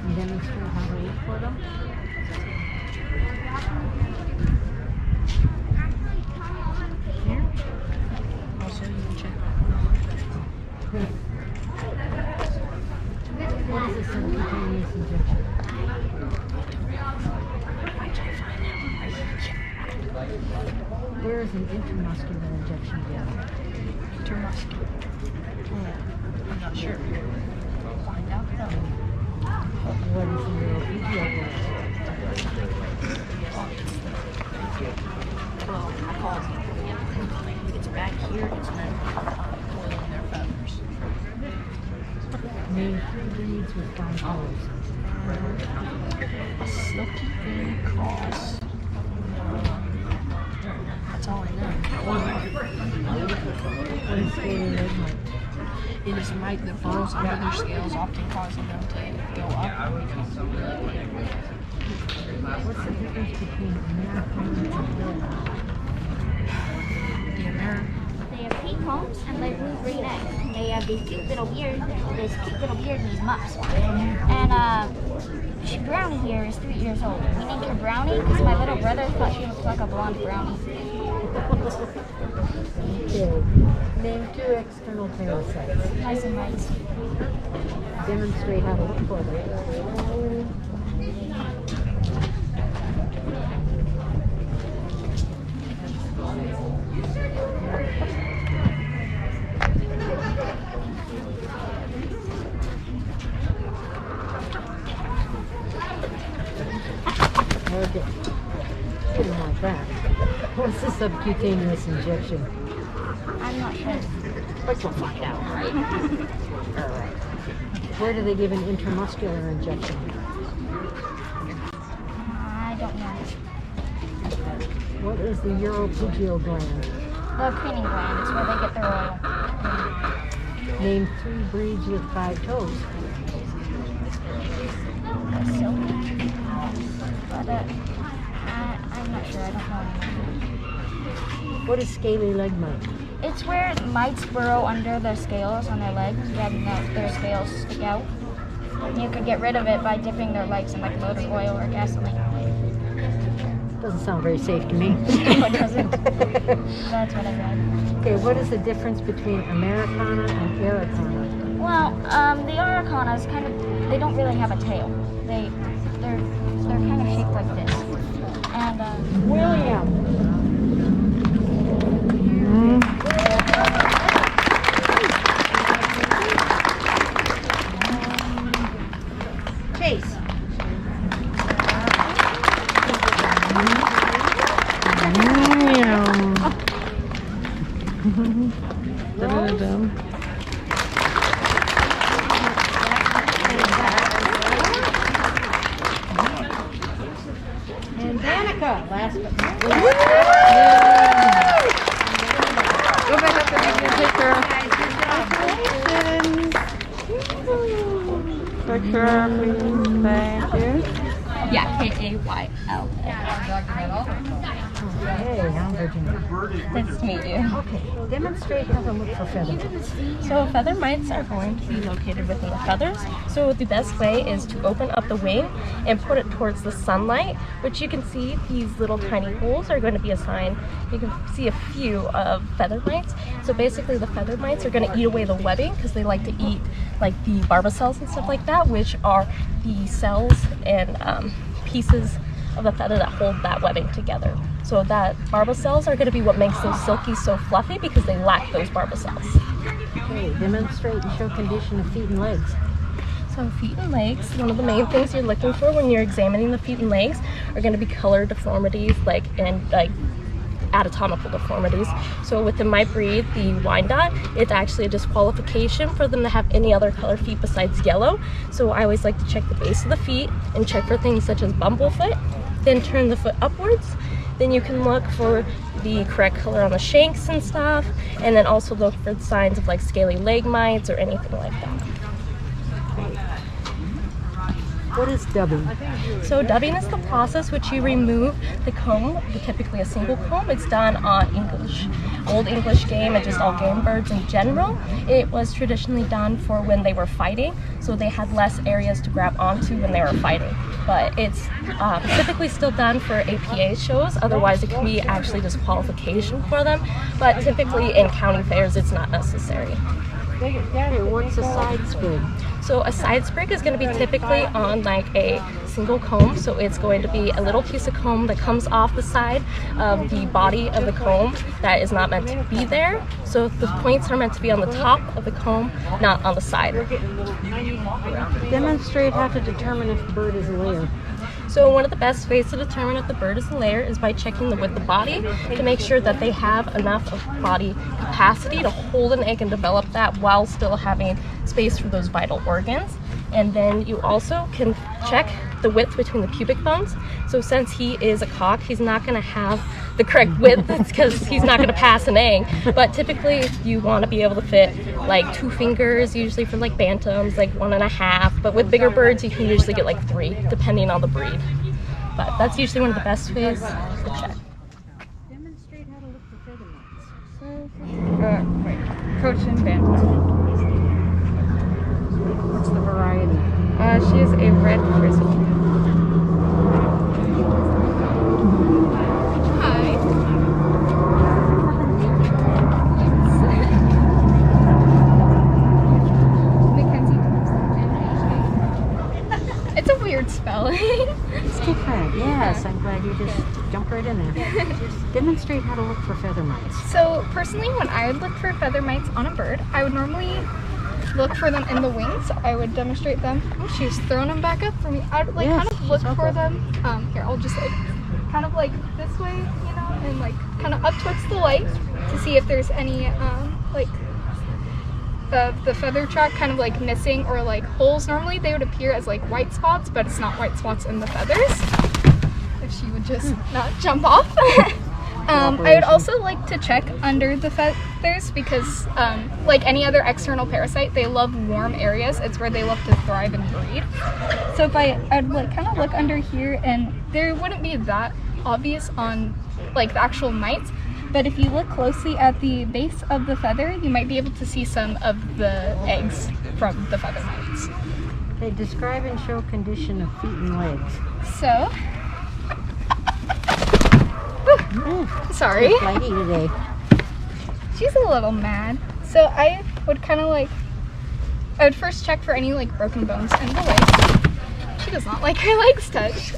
And demonstrate how to look for them. Here. Also, you can check. What is a subcutaneous injection? Where is an intramuscular injection given? Intermuscular. I'm not sure. Find out though. What is the neurophysial gland? Well, I call it. It's back here. It's then oiling their feathers. Name 3 breeds with 5 toes. Silky Fairy Cross. That's all I know. What is scaly leg mite? It is a mite that burrows under their scales, often causing them to go up. What's the difference between Americana and Araucana? The American. They have pink homes and they blue green eggs. They have these cute little beards, and these muffs. And Brownie here is 3 years old. We named her Brownie because my little brother thought she looked like a blonde brownie. Okay. Name 2 external parasites. Nice and mites. Demonstrate how to look for them. Okay. Didn't like that. What's the subcutaneous injection? I'm not sure. But you'll find out, right? Alright. Where do they give an intramuscular injection? I don't know. What is the uropygial gland? The cleaning gland is where they get their oil. Name 3 breeds with 5 toes. Silky. But I'm not sure. I don't know anymore. What is scaly leg mite? It's where mites burrow under their scales on their legs, and their scales stick out. You could get rid of it by dipping their legs in like motor oil or gasoline. Doesn't sound very safe to me. No, it doesn't. That's what I read. Okay, what is the difference between Americana and Araucana? Well, the Aracanas they don't really have a tail. They're kind of shaped like this. And William. Chase. And Danica, last but not least. picture, please. Thank you. Yeah, Kayl. Hey, I'm Virginia. Nice to meet you. Okay, demonstrate how to look for feather mites. So feather mites are going to be located within the feathers. So the best way is to open up the wing and put it towards the sunlight, which you can see these little tiny holes are going to be a sign. You can see a few of feather mites. So basically the feather mites are going to eat away the webbing because they like to eat like the barbacells and stuff like that, which are the cells and pieces of the feather that hold that webbing together. So that barbacells are going to be what makes those silkies so fluffy because they lack those barbacells. Okay, demonstrate and show condition of feet and legs. So feet and legs, one of the main things you're looking for when you're examining the feet and legs are going to be color deformities and anatomical deformities. So within my breed, the Wyandotte, it's actually a disqualification for them to have any other color feet besides yellow. So I always like to check the base of the feet and check for things such as bumblefoot, then turn the foot upwards. Then you can look for the correct color on the shanks and stuff, and then also look for signs of like scaly leg mites or anything like that. What is dubbing? So dubbing is the process which you remove the comb, typically a single comb. It's done on Old English game and just all game birds in general. It was traditionally done for when they were fighting, so they had less areas to grab onto when they were fighting. But it's typically still done for APA shows, otherwise it can be actually disqualification for them. But typically in county fairs it's not necessary. Okay, what's a side sprig? So a side sprig is going to be typically on like a single comb. So it's going to be a little piece of comb that comes off the side of the body of the comb that is not meant to be there. So the points are meant to be on the top of the comb, not on the side. Demonstrate how to determine if a bird is a layer. So one of the best ways to determine if the bird is a layer is by checking the width of the body to make sure that they have enough of body capacity to hold an egg and develop that while still having space for those vital organs. And then you also can check the width between the pubic bones. So since he is a cock, he's not going to have the correct width because he's not going to pass an egg. But typically you want to be able to fit like 2 fingers, usually for like bantams, like 1.5. But with bigger birds, you can usually get like 3, depending on the breed. But that's usually one of the best ways to check. Demonstrate how to look for feather mites. Cochin Bantam. What's the variety? She is a red frizzy. Hi. Mackenzie. It's a weird spelling. It's different. Yes, I'm glad you just jumped right in there. Demonstrate how to look for feather mites. So personally, when I would look for feather mites on a bird, I would normally look for them in the wings. I would demonstrate them. Oh, she's throwing them back up for me. I'd like Yes, kind of look she's up for there. them. Here, I'll just like kind of like this way, you know, and like kind of up towards the light to see if there's any like the feather track kind of like missing or like holes. Normally they would appear as like white spots, but it's not white spots in the feathers. If she would just not jump off. I would also like to check under the feathers because like any other external parasite, they love warm areas. It's where they love to thrive and breed. So if I'd like kind of look under here, and there wouldn't be that obvious on like the actual mites, but if you look closely at the base of the feather, you might be able to see some of the eggs from the feather mites. Okay, describe and show condition of feet and legs. So, sorry. It's flighty today. She's a little mad. So I would kind of like, I would first check for any like broken bones in the legs. She does not like her legs touched.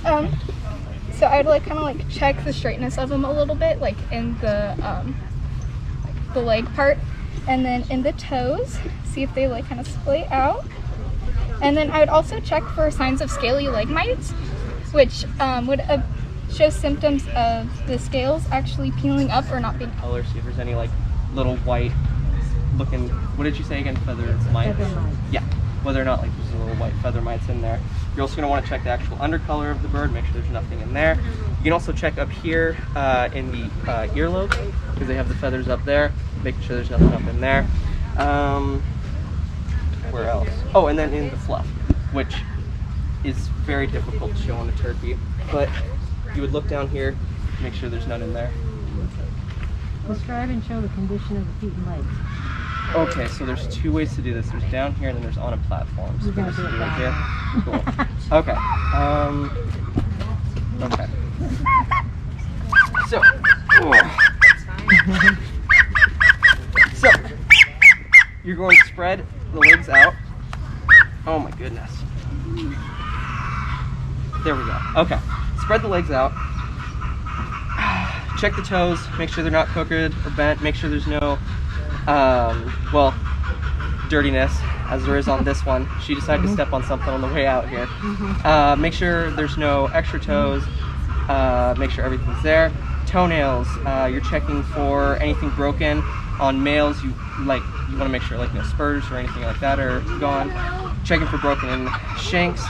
So I would like kind of like check the straightness of them a little bit, like in the leg part, and then in the toes, see if they like kind of splay out. And then I would also check for signs of scaly leg mites, which would show symptoms of the scales actually peeling up or not being. Color, see if there's any like little white looking, what did you say again, feather mites? Feather mites. Yeah, whether or not like there's little white feather mites in there. You're also going to want to check the actual undercolor of the bird, make sure there's nothing in there. You can also check up here in the earlobe, because they have the feathers up there, making sure there's nothing up in there. Where else? Oh, and then in the fluff. which is very difficult to show on a turkey. But you would look down here, make sure there's none in there. Describe and show the condition of the feet and legs. Okay, so there's two ways to do this. There's down here and then there's on a platform. So You're gonna we'll just do it do it down. here. Cool. Okay. Okay. So. So you're going to spread the legs out. Oh my goodness. There we go. Okay. Spread the legs out. Check the toes. Make sure they're not crooked or bent. Make sure there's no, well, dirtiness, as there is on this one. She decided to step on something on the way out here. Make sure there's no extra toes. Make sure everything's there. Toenails. You're checking for anything broken. On males, you want to make sure no spurs or anything like that are gone. Checking for broken shanks,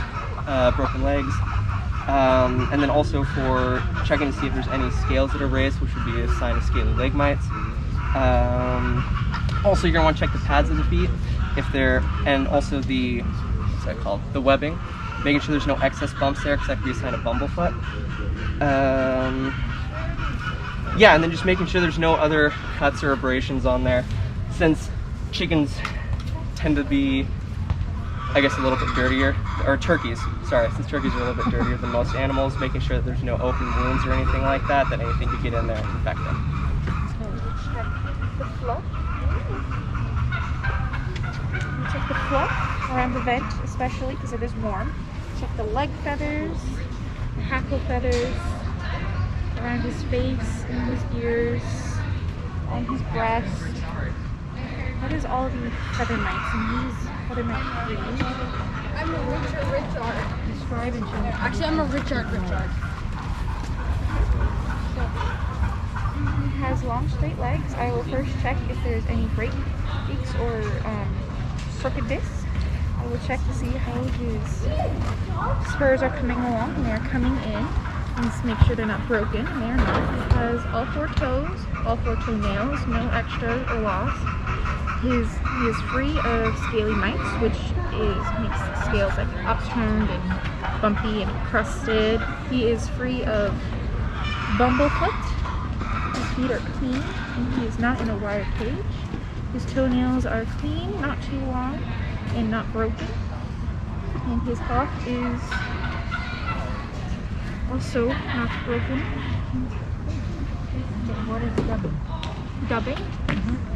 broken legs. And then also for checking to see if there's any scales that are raised, which would be a sign of scaly leg mites. Also, you're gonna want to check the pads of the feet, if they're, and also the, what's that called? The webbing. Making sure there's no excess bumps there, because that could be a sign of bumblefoot. Yeah, and then just making sure there's no other cuts or abrasions on there, since chickens tend to be, I guess, a little bit dirtier, or turkeys, sorry, since turkeys are a little bit dirtier than most animals, making sure that there's no open wounds or anything like that, that anything could get in there and infect them. The fluff. Check the fluff around the vent, especially because it is warm. Check the leg feathers, the hackle feathers, around his face, in his ears, on his breast. That is all the feather mites, and these feather mite free. I'm a Richard. Describe and show. Actually, I'm a Richard. He has long, straight legs. I will first check if there's any breaks or crookedness. I will check to see how his spurs are coming along, and they are coming in. And just make sure they're not broken, and they're not. He has all 4 toes, all 4 toenails, no extra or loss. He is free of scaly mites, which makes scales upturned and bumpy and crusted. He is free of bumblefoot. His feet are clean, and he is not in a wire cage. His toenails are clean, not too long, and not broken. And his hoof is also not broken. What is dubbing? Dubbing?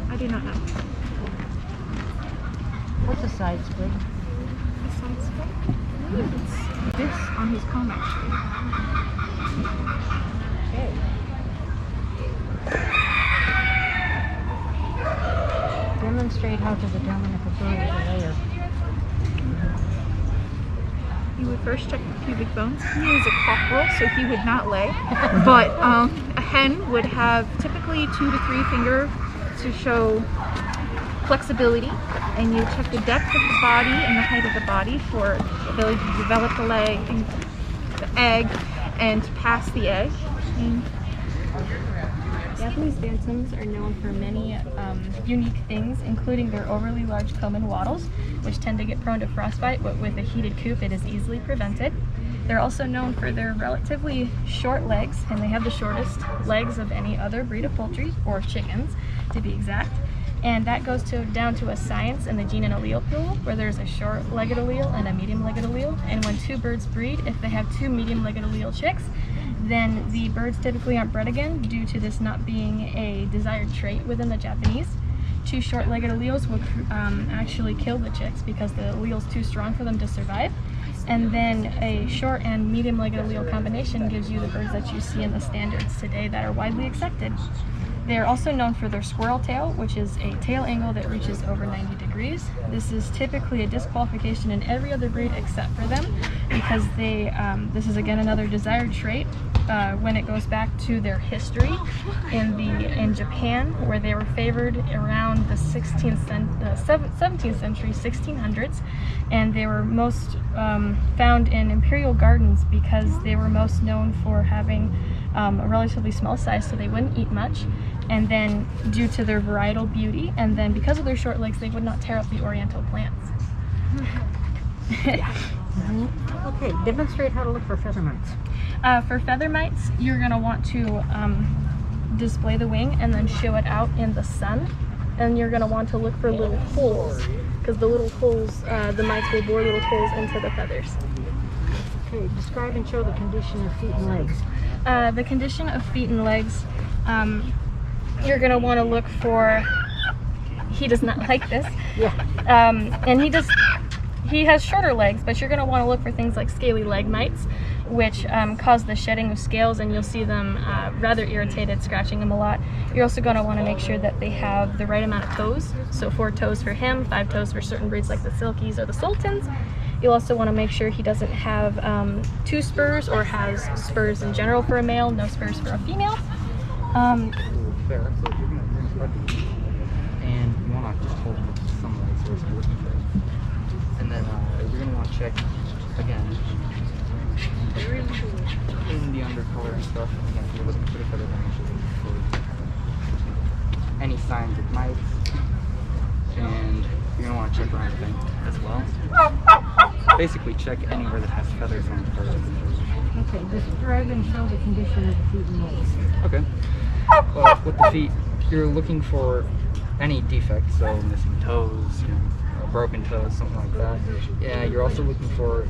I do not know. What's a side split? A side split? It's this on his comb, actually. Okay. Demonstrate how to determine if a bird is a layer. You would first check the pubic bones. He is a cockerel, so he would not lay. But a hen would have typically 2 to 3 fingers to show flexibility. And you check the depth of the body and the height of the body for ability to develop the leg and the egg and to pass the egg. And Japanese bantams are known for many unique things, including their overly large comb and wattles, which tend to get prone to frostbite, but with a heated coop it is easily prevented. They're also known for their relatively short legs, and they have the shortest legs of any other breed of poultry, or chickens to be exact. And that goes down to a science in the gene and allele pool, where there's a short-legged allele and a medium-legged allele. And when 2 birds breed, if they have 2 medium-legged allele chicks, then the birds typically aren't bred again due to this not being a desired trait within the Japanese. 2 short-legged alleles would actually kill the chicks because the allele's too strong for them to survive. And then a short and medium-legged allele combination gives you the birds that you see in the standards today that are widely accepted. They are also known for their squirrel tail, which is a tail angle that reaches over 90 degrees. This is typically a disqualification in every other breed except for them, because this is again another desired trait when it goes back to their history in Japan, where they were favored around the 17th century, 1600s, and they were most found in imperial gardens because they were most known for having a relatively small size, so they wouldn't eat much, and then due to their varietal beauty, and then because of their short legs, they would not tear up the ornamental plants. Okay, demonstrate how to look for feather mites. For feather mites, you're going to want to display the wing and then show it out in the sun. And you're going to want to look for little holes, because the little holes, the mites will bore little holes into the feathers. Okay, describe and show the condition of feet and legs. The condition of feet and legs, you're going to want to look for, he does not like this. Yeah. And he has shorter legs, but you're going to want to look for things like scaly leg mites, which cause the shedding of scales, and you'll see them rather irritated, scratching them a lot. You're also going to want to make sure that they have the right amount of toes, so 4 toes for him, 5 toes for certain breeds like the Silkies or the Sultans. You'll also want to make sure he doesn't have 2 spurs or has spurs in general for a male, no spurs for a female. And you want to just hold them with some legs so it's looking for. And then you're going to want to check again in the undercolor and stuff. And again, you're looking for the feather ranges for any signs of mites. And you're going to want to check around the thing as well. Basically, check anywhere that has feathers on the bird. Okay, describe and show the condition of the feet and legs. Okay. Well, with the feet, you're looking for any defects, so missing toes, broken toes, something like that. Yeah, you're also looking for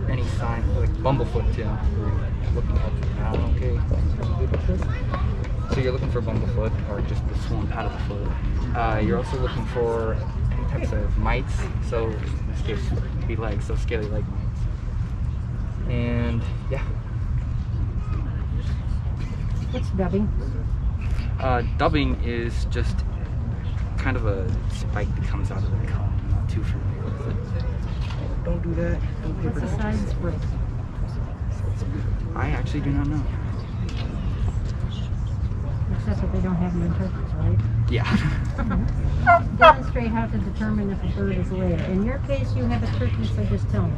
any sign, like bumblefoot too. You're looking at, okay, so you're looking for bumblefoot or just the swollen pad of the foot. You're also looking for any types of mites, so in this case, it'd be legs, so scaly leg mites. And yeah. What's dubbing? Dubbing is just kind of a spike that comes out of the comb. I'm not too familiar with it. Don't do that. Don't What's a side spray? I actually do not know. Except that they don't have any interpreters, right? Yeah. Demonstrate how to determine if a bird is laid. In your case, you have a turkey, so just tell me.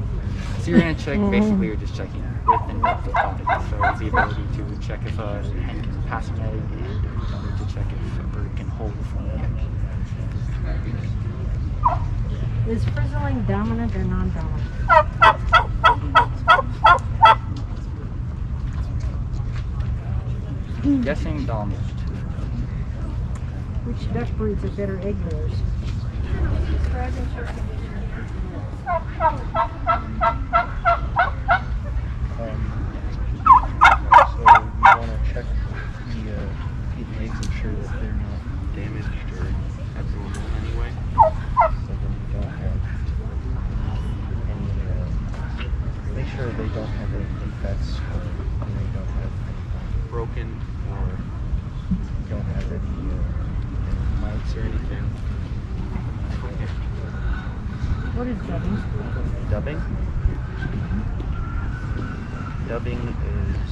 So you're going to check, basically you're just checking width and depth of body. So it's the ability to check if a hen can pass an egg, and to check if a bird can hold from an egg. Is frizzling dominant or non-dominant? Guessing dominant. Which duck breeds are better egg layers? So you want to check the feet and legs, ensure that they're not damaged or abnormal anyway. So then you don't have any, make sure they don't have any defects, or they don't have any broken, or don't have any mites or anything. Okay. What is dubbing? Dubbing? Dubbing is...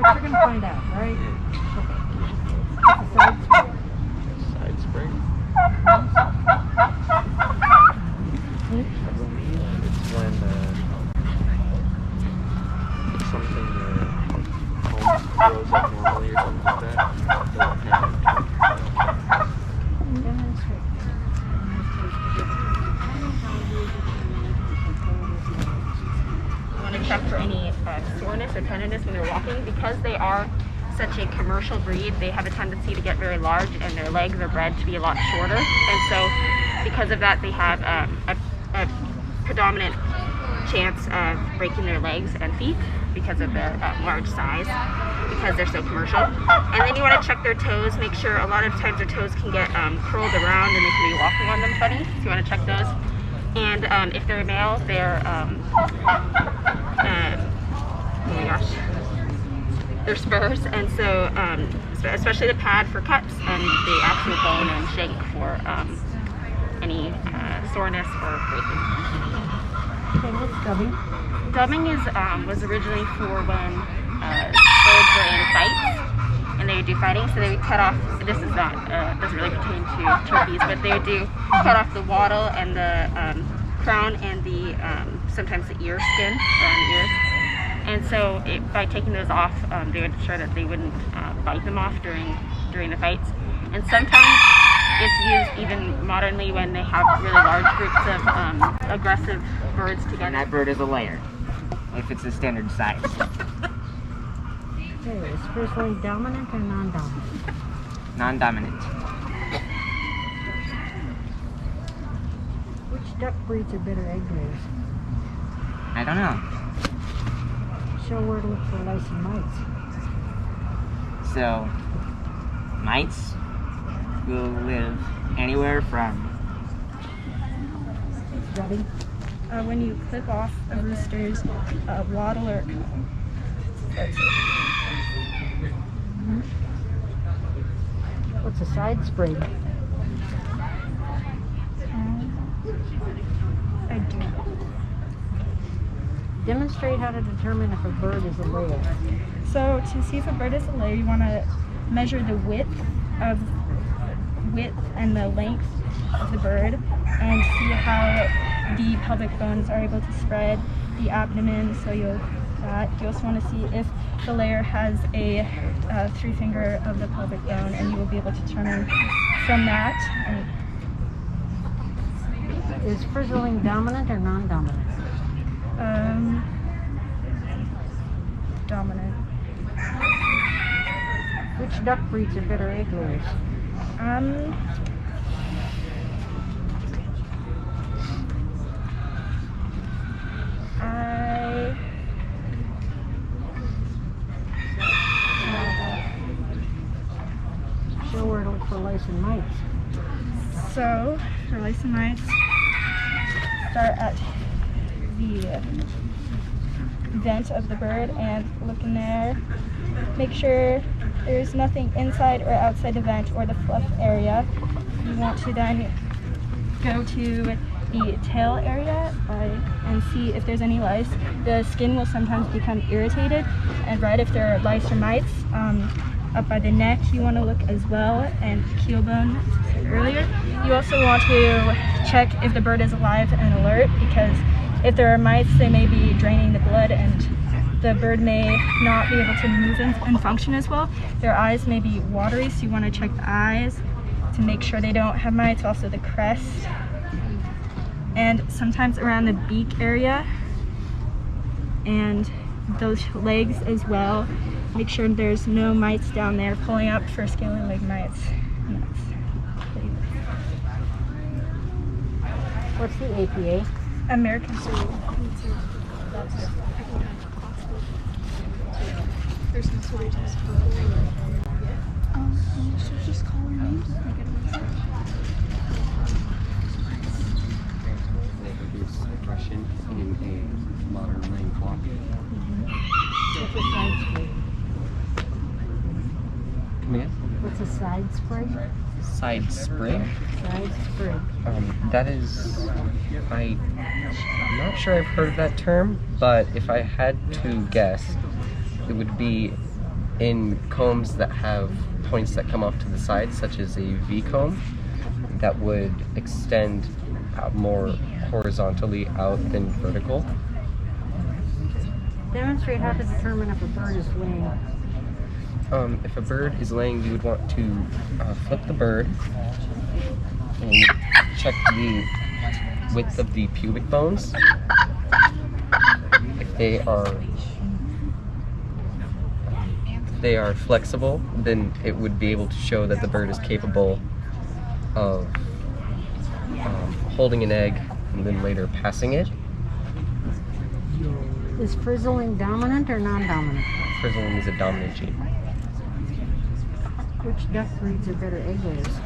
But you're going to find out, right? Okay. It's a side spray. Side spray? I believe it's when something grows up normally or something like that. Demonstrate. You want to check for any soreness or tenderness when they're walking. Because they are such a commercial breed, they have a tendency to get very large, and their legs are bred to be a lot shorter. And so because of that, they have a predominant chance of breaking their legs and feet because of their large size, because they're so commercial. And then you want to check their toes, make sure a lot of times their toes can get curled around and they can be walking on them funny, so you want to check those. And if they're a male, they're oh my gosh, they're spurs, and so especially the pad for cuts and the actual bone and shank for any soreness or breaking. Okay, what's dubbing? Dubbing is was originally for when birds were in fights and they would do fighting, so they would cut off. This is not doesn't really pertain to turkeys, but they would cut off the wattle and the crown and the sometimes the ear skin around the ears. And so by taking those off, they would ensure that they wouldn't bite them off during the fights. And sometimes It's used even modernly when they have really large groups of aggressive birds together. And that bird is a layer, if it's a standard size. Okay, is frizzling dominant or non-dominant? Non-dominant. Which duck breeds are better egg layers? I don't know. Show where to look for lice and mites. So, mites will live anywhere from... Ready? When you clip off a rooster's wattle or comb. What's a side sprig? I do. Demonstrate how to determine if a bird is a layer. So to see if a bird is a layer, you want to measure the width and the length of the bird, and see how the pelvic bones are able to spread, the abdomen. So you also want to see if the layer has a 3-finger of the pelvic bone, and you will be able to determine from that. Is frizzling dominant or non-dominant? Dominant. Which duck breeds are better egg layers? Show where to look for lice and mites. So, for lice and mites, start at the vent of the bird and look in there. Make sure there's nothing inside or outside the vent or the fluff area. You want to then go to the tail area and see if there's any lice. The skin will sometimes become irritated and red if there are lice or mites. Up by the neck you want to look as well, and keel bone, as I said earlier. You also want to check if the bird is alive and alert, because if there are mites, they may be draining the blood and the bird may not be able to move and function as well. Their eyes may be watery, so you want to check the eyes to make sure they don't have mites, also the crest, and sometimes around the beak area and those legs as well. Make sure there's no mites down there, pulling up for scaly leg mites. What's the APA? American Zoo. There's no story test. So just call her name. Just make it Aggression in a modern laying flock. What's a side sprig? Come again? What's a side sprig? Side sprig? Side sprig. That is... I'm not sure I've heard of that term, but if I had to guess, it would be in combs that have points that come off to the side, such as a V-comb, that would extend out more horizontally out than vertical. Demonstrate how to determine if a bird is laying. If a bird is laying, you would want to flip the bird and check the width of the pubic bones. If they are flexible, then it would be able to show that the bird is capable of holding an egg and then later passing it. Is frizzling dominant or non-dominant? Frizzling is a dominant gene. Which duck breeds are better egg layers?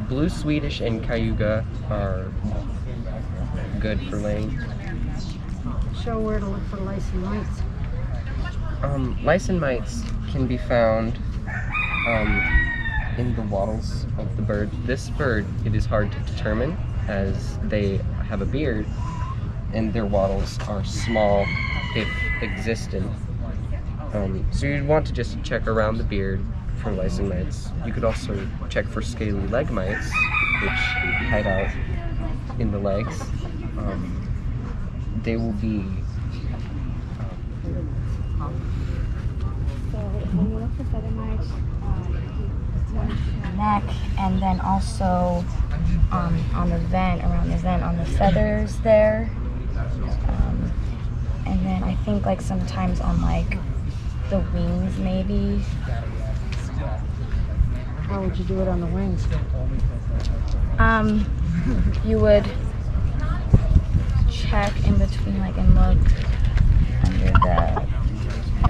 Blue Swedish and Cayuga are good for laying. Show where to look for lice and mites. Lice and mites can be found in the wattles of the bird. This bird, it is hard to determine as they have a beard and their wattles are small, if existent. So you'd want to just check around the beard for lice and mites. You could also check for scaly leg mites, which hide out in the legs. They will be So when you look for feather mites, neck, and then also on the vent, around the vent, on the feathers there. And then I think like sometimes on like the wings maybe. How would you do it on the wings? You would check in between like and look under the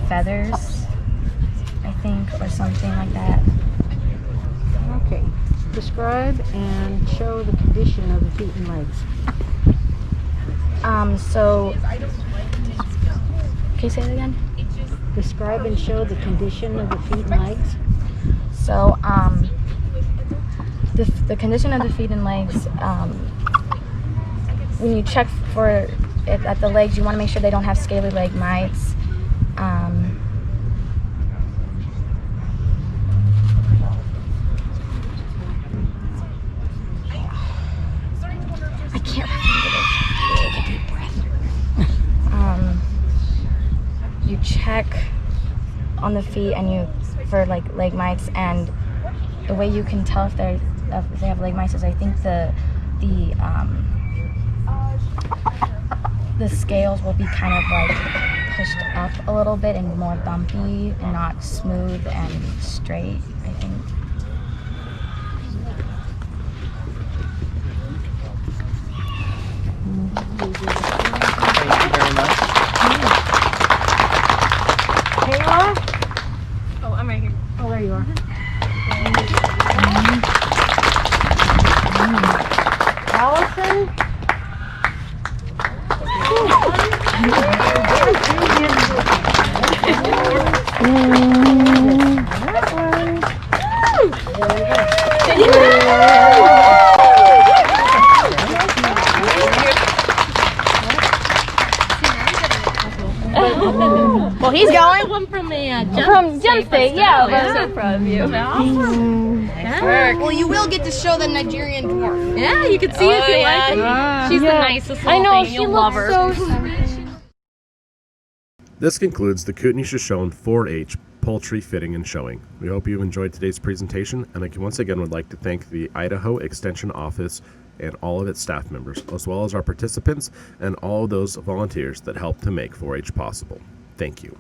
feathers, I think, or something like that. Okay. Describe and show the condition of the feet and legs. So, can you say that again? Describe and show the condition of the feet and legs. So, the condition of the feet and legs, when you check for it at the legs, you want to make sure they don't have scaly leg mites. I can't remember this. Take a deep breath. You check on the feet and you for like leg mites, and the way you can tell if they have leg mites is I think the scales will be kind of like pushed up a little bit and more bumpy and not smooth and straight, I think. Thank you very much. Kayla? Oh, I'm right here. Oh, there you are. Allison? Well, he's going. One from the Jump State. Yeah, I'm so proud of you. Awesome. Nice work. Well, you will get to show the Nigerian dwarf. Yeah, you can see if you like her. She's the nicest little I know, thing. she You'll love her. looks so This concludes the Kootenai Shoshone 4-H poultry fitting and showing. We hope you enjoyed today's presentation, and I once again would like to thank the Idaho Extension Office and all of its staff members, as well as our participants and all of those volunteers that helped to make 4-H possible. Thank you.